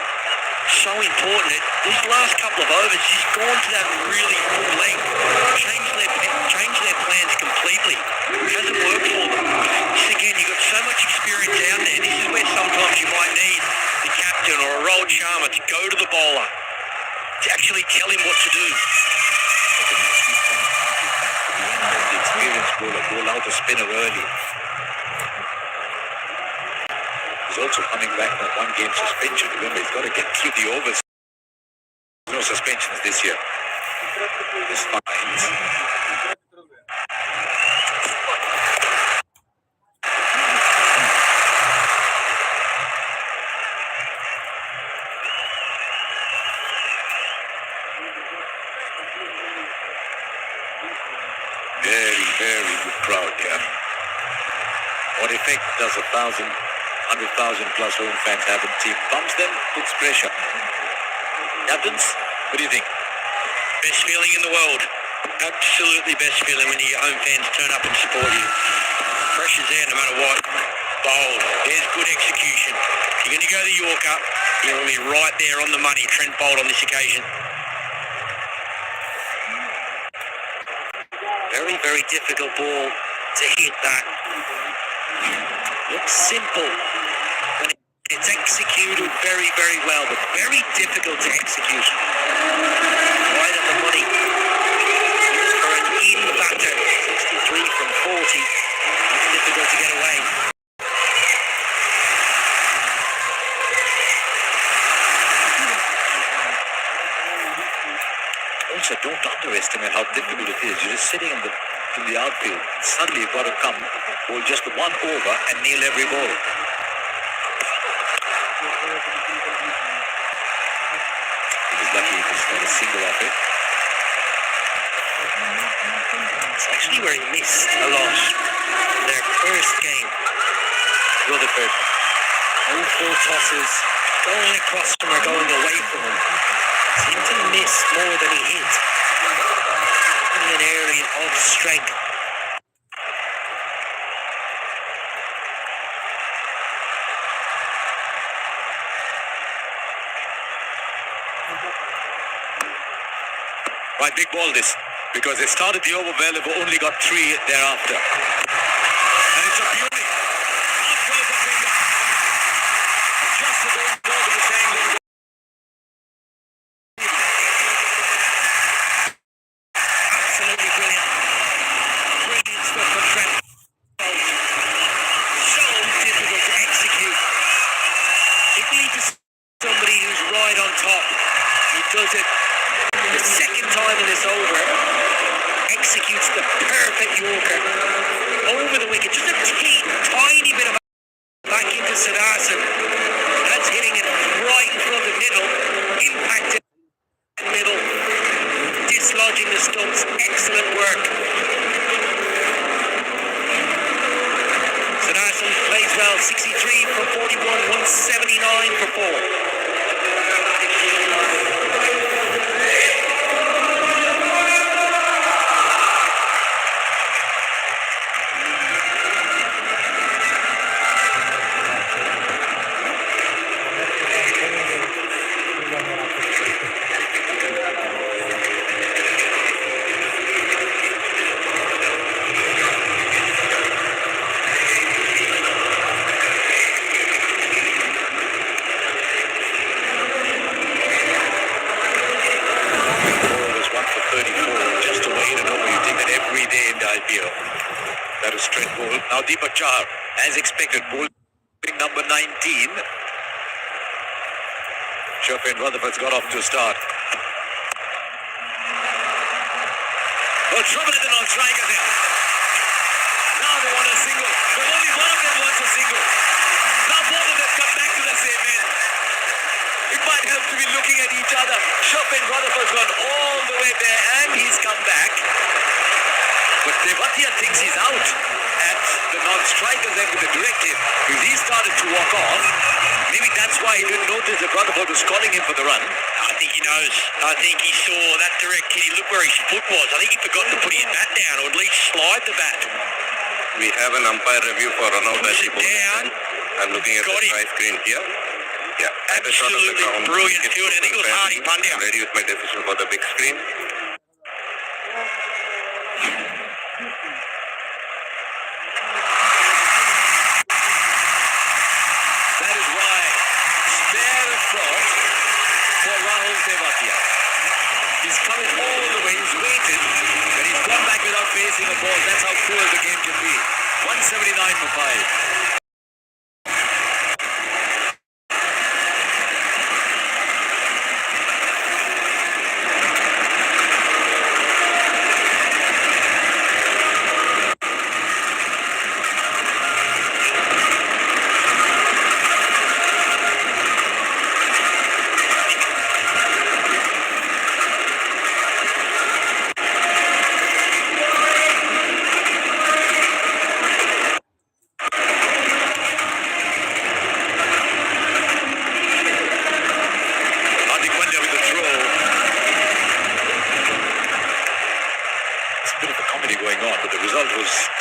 so important. These last couple of overs, he's gone to that really full length, changed their plans completely. It hasn't worked for them. So again, you've got so much experience out there. This is where sometimes you might need the captain or a Rohit Sharma to go to the bowler, to actually tell him what to do. The experienced bowler, bowl out a spinner early. He's also coming back from 1 game suspension. Remember, he's got to get through the overs. No suspensions this year. This fines. Very, very good crowd here. What effect does 100,000 plus home fans have in team? Pumps them, puts pressure. Captains, what do you think? Best feeling in the world. Absolutely best feeling when your home fans turn up and support you. Pressure's there no matter what. Bold. There's good execution. If you're going to go the Yorker, you're going to be right there on the money. Trent Bolt on this occasion. Very, very difficult ball to hit that. Looks simple when it's executed very, very well, but very difficult to execute. Right on the money for an in batter. 63 from 40. It's difficult to get away. Also, don't underestimate how difficult it is. You're just sitting in the outfield. Suddenly you've got to come, bowl just 1 over and nail every ball. He was lucky he just got a single off it. It's actually where he missed a lot. Their first game. Rutherford. All 4 tosses. Going across them or going away from him. Seemed to miss more than he hit. In an area of strength. Right, big ball this. Because they started the over well, they've only got 3 thereafter. And it's a beauty. Just the ball to the to somebody who's right on top. He does it the second time in this over. Executes the perfect Yorker over the wicket. Just a tiny bit of back into Siddharthan. That's hitting it right in front of middle. Impacted middle. Dislodging the stumps. Excellent work. Siddharthan plays well. 63 for 41. 179 for 4. That is straight ball. Now Deepak Chahar, as expected, bowling number 19. Chopin Rutherford's got off to a start. Oh, trouble at the non-striker there. Now they want a single. But only one of them wants a single. Now both of them come back to the same end. It might help to be looking at each other. Chopin Rutherford's gone all the way there and he's come back. But Tewatia thinks he's out at the non-striker's end with a direct hit. Because he started to walk off. Maybe that's why he didn't notice that Rutherford was calling him for the run. I think he knows. I think he saw that direct hit. He looked where his foot was. I think he forgot to put his bat down or at least slide the bat. We have an umpire review for run out as he pulls down. I'm looking at the try screen here. Yeah, at the shot of the ground. Brilliant field. I think it was Hardy Pandya. I'm ready with my decision for the big screen. That is why spare a thought for Rahul Tewatia. He's coming all the way, he's waited, and he's gone back without facing a ball. That's how cruel the game can be. 179 for 5.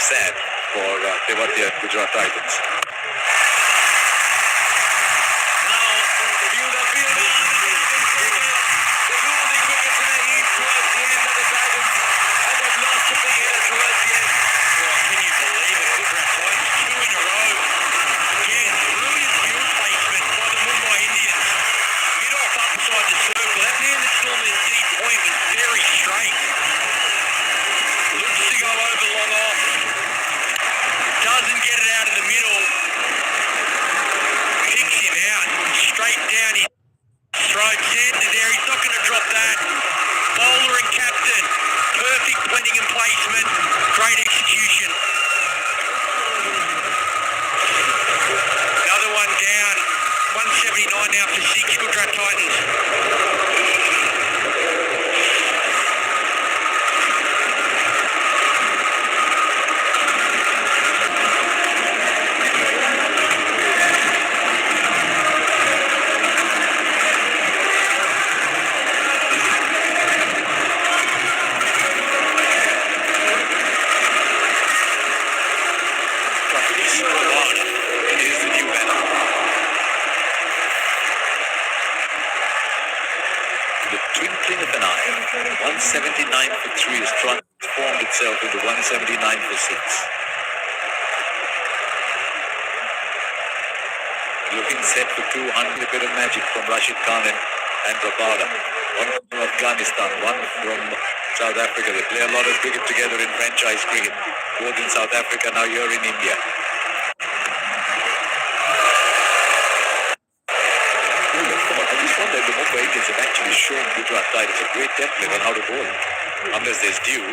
Sad for Tewatia Gujarat Titans. Now, fielder. They're losing wickets in a heat towards the end of the Titans. And they've lost a big hitter towards the end. Oh, can you believe it? Gujarat Titans 2 in a row. Again, brilliant field placement by the Mumbai Indians. Mid off upside the circle. That man that's normally a deep point was very straight. Looks to go over long off. Doesn't get it out of the middle. Picks him out. Straight down his throat. Sanders there. He's not going to drop that. Bowler and captain. Perfect blending and placement. Great execution. Another one down. 179 now for 6. Gujarat Titans. The twinkling of an eye. 179 for 3 has transformed itself into 179 for 6. Looking set for 200. A bit of magic from Rashid Khan and Rabada. One from Afghanistan, one from South Africa. They play a lot of cricket together in franchise cricket. Both in South Africa, now here in India. Mumbai Indians have actually shown Gujarat Titans a great template on how to bowl, unless there's dew.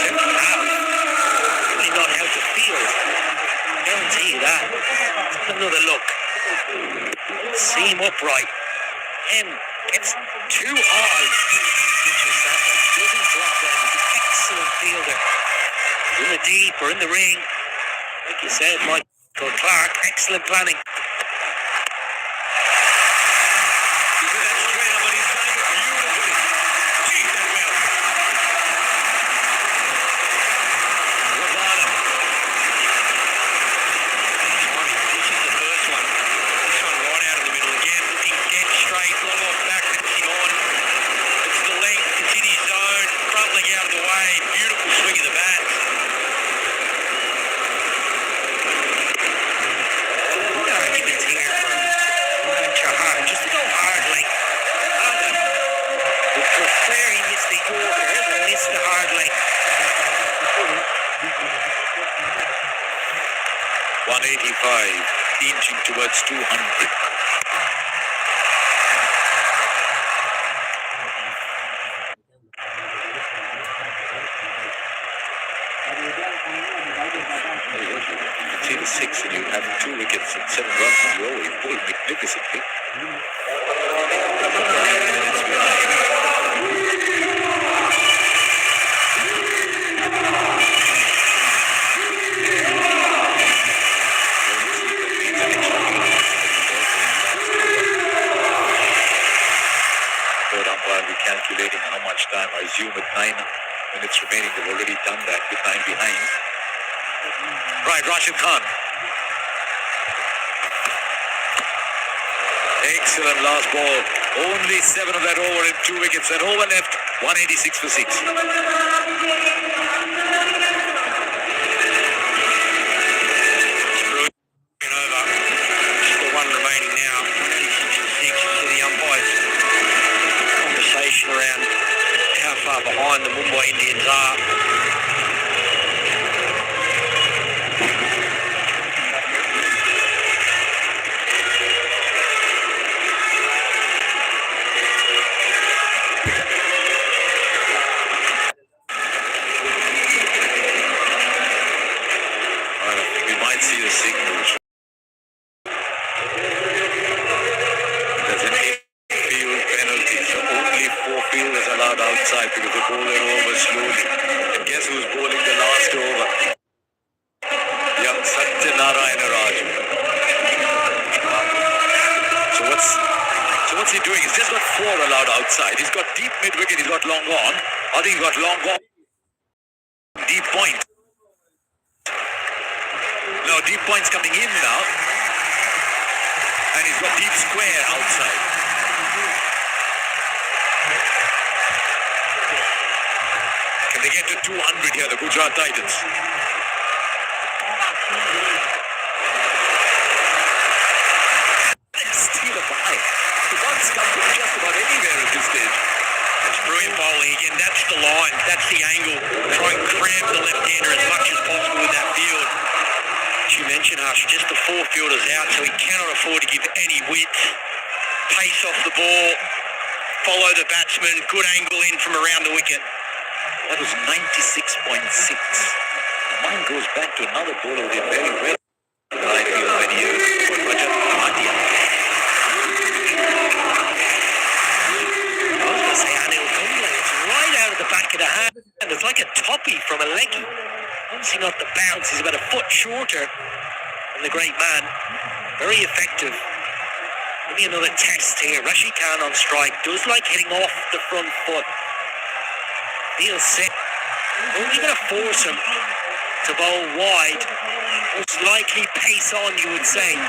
Second half, really not how to field. Guarantee you that. Another look. Seam upright. And gets too hard. Just that one. Doesn't drop down. He's an excellent fielder. In the deep or in the ring. Like you said, Michael Clark, excellent planning. The hard leg. 185, inching towards 200. See the 6 and you have 2 wickets and 7 runs in the over. You bowled magnificently. Calculating how much time. I assume with 9 minutes remaining, they've already done that with 9 behind. Right, Rashid Khan. Excellent last ball. Only 7 of that over in 2 wickets. And over left, 186 for 6. Just the one remaining now. 186 for 6. So the umpires around how far behind the Mumbai Indians are. We might see the signals. There's an field penalty, so only 4 fielders allowed outside because they bowl it over slowly. And guess who's bowling the last over? Young Satyanarayana Raju. So what's he doing? He's just got 4 allowed outside. He's got deep mid-wicket, he's got long on. I think he's got long on. Deep point. No, deep point's coming in now. And he's got deep square outside. Can they get to 200 here, the Gujarat Titans? Steal a ball. The ball's come from just about anywhere at this stage. That's brilliant bowling again. That's the line. That's the angle. Try and cramp the left-hander as much as possible with that field. As you mentioned, Harsh, just the 4 fielders out, so he cannot afford to give any width. Pace off the ball. Follow the batsman. Good angle in from around the wicket. That was 96.6. Mine goes back to another bowler with a very well I feel many years ago, Rajat Bhatia. I was going to say Anil Kumble. It's right out of the back of the hand. It's like a toppy from a leggy. Obviously not the bounce. He's about a foot shorter than the great man. Very effective. Maybe another test here. Rashid Khan on strike. Does like hitting off the front foot. Feels set. Only going to force him to bowl wide. Most likely pace on, you would say. He's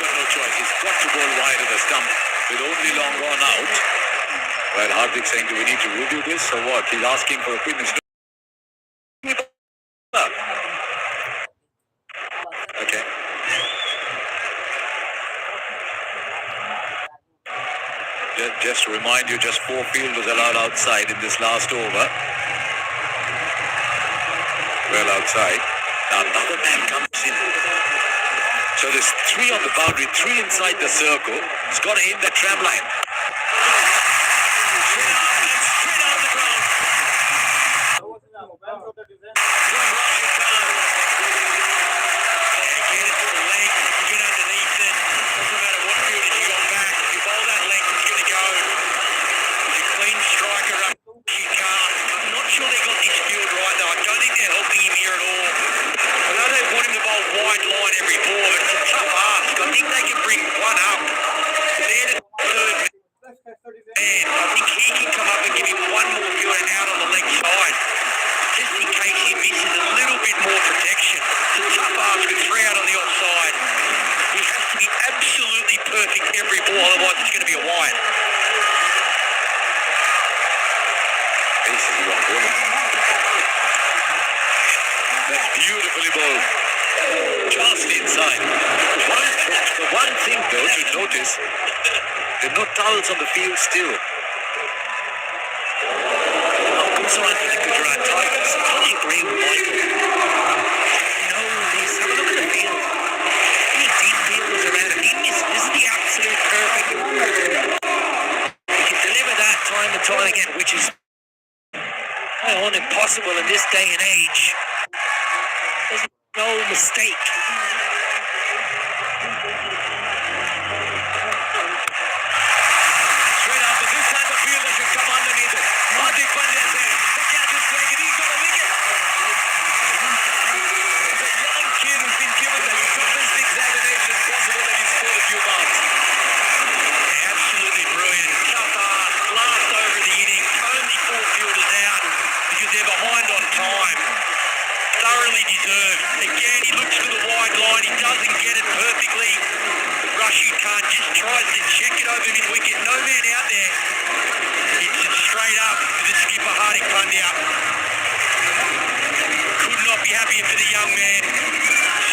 got no choice. He's got to bowl wide of the stump with only long gone out. Well, Hardik saying, do we need to review this or what? He's asking for opinions. Okay. Just Just to remind you, just 4 fielders allowed outside in this last over. Well outside. Now another man comes in. So there's 3 on the boundary, 3 inside the circle. He's got to hit that tram line. Straight out the ground. Get it to the leg, get underneath it. Doesn't matter what fielders you got back. If you bowl that length, it's going to go. He's a clean striker up. You can't. I'm not sure they got this field right though. I don't think they're helping him here at all. I know they want him to bowl wide line every ball, but it's a tough ask. I think they can bring one up. They're the third man. I think he can come up and give him one more fielder out on the leg side. Just in case he misses a little bit more protection. It's a tough ask with 3 out on the offside. He has to be absolutely perfect every ball, otherwise it's going to be a wide. Basically wrong ball. That's beautifully bowled. Just inside. The one thing though to notice, there are no towels on the field still. Sign for the Gujarat Tigers. I agree with Michael. No, this. Have a look at the field. Any deep fielders around him. He misses. This is the absolute perfect. He can deliver that time and time again, which is impossible in this day and age. There's no mistake. Straight up, but this time the fielder should come underneath it. Hardik Pandya's there. The catch is taken. He's got a wicket. The young kid who's been given the toughest examination possible and he's scored a few marks. Absolutely brilliant. Tough ask, last over the inning. Only 4 fielders out because they're behind on time. Thoroughly deserved. Again, he looks for the wide line. He doesn't get it perfectly. Rashid Khan just tries to check it over mid-wicket. No man out there. Hits it straight up to the skipper, Hardik Pandya. Could not be happier for the young man.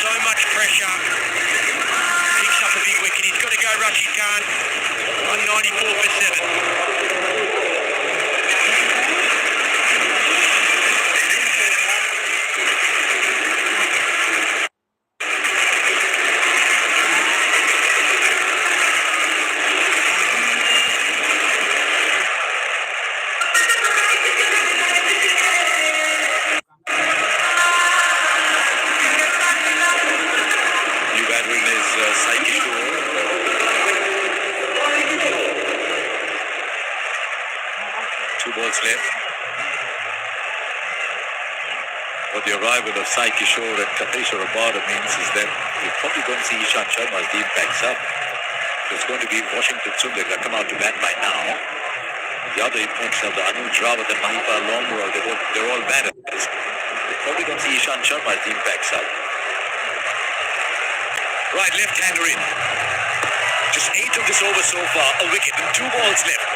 So much pressure. Picks up a big wicket. He's got to go, Rashid Khan. 194 for 7. Left. What the arrival of Sai Kishore and Kapish Rabada means is that you're probably going to see Ishan Sharma as the impact sub. It's going to be Washington Sundar that come out to bat by now. The other impact subs are Anuj Rawat and Mahipal Longmore. They're all batters. You're probably going to see Ishan Sharma as the impact sub. Right, left-hander in. Just 8 of this over so far. A wicket and 2 balls left.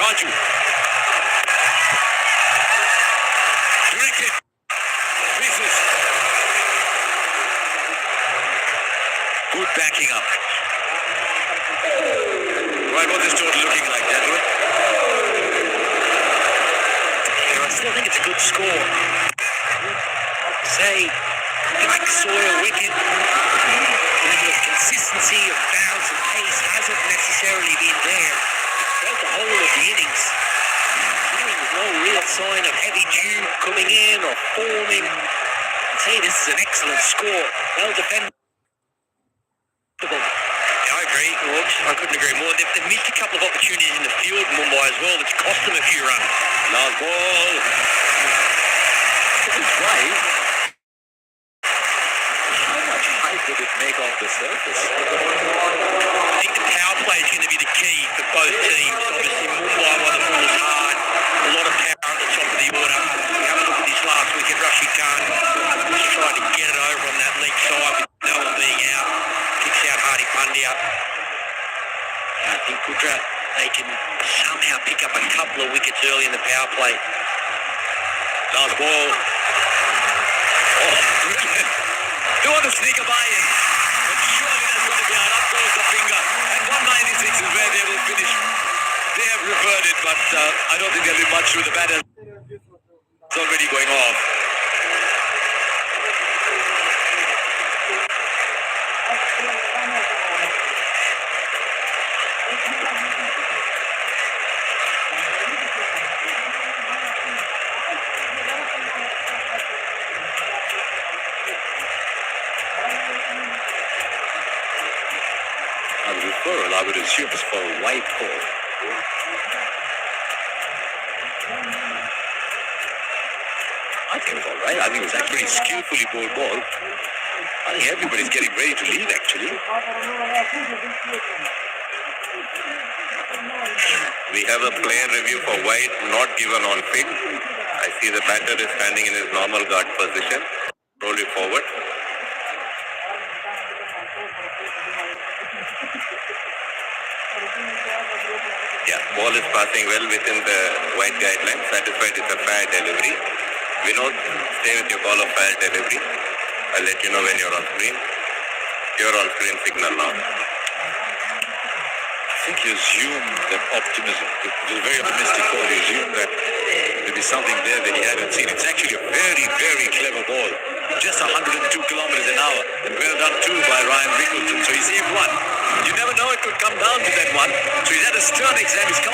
Raju. Directed. Misses. Good backing up. Right, what's this total looking like, gentlemen? I still think it's a good score. Say, black soil wicket. Level of consistency of bounce and pace hasn't necessarily been there throughout the whole of the innings. There's no real sign of heavy dew coming in or forming. I'd say this is an excellent score. Well defended. I agree, Rogers. I couldn't agree more. They've missed a couple of opportunities in the field, Mumbai, as well. It's cost them a few runs. Last ball. Good play. How much height did it make off the surface? I think the power play is going to be the key for both teams. Obviously, Mumbai won the balls hard. A lot of power at the top of the order. You have a look at this last wicket. Rashid Khan just trying to get it over on that leg side with no one being out. Kicks out Hardik Pandya. I think Gujarat, they can somehow pick up a couple of wickets early in the power play. Last ball. Oh, brilliant. They want to sneak a by in. But surely that's going to be out. Up goes the finger. And 196 is where they will finish. They have reverted, but I don't think there'll be much with the batter. It's already going off. The referral, I would assume, is for a white ball. I think it's all right. I think it's actually skillfully bowled ball. I think everybody's getting ready to lead, actually. We have a player review for White not given on field. I see the batter is standing in his normal guard position. Roll it forward. Yeah, ball is passing well within the White guidelines. Satisfied it's a fair delivery. Vinod, stay with your call of fair delivery. I'll let you know when you're on screen. You're on screen signal now. I think you assume that optimism, it was a very optimistic call. You assume that there'll be something there that he hadn't seen. It's actually a very, very clever ball. Just 102 kilometers an hour. And well done too by Ryan Rickleton. So he saved one. You never know, it could come down to that one. So he's had a stern exam. He's come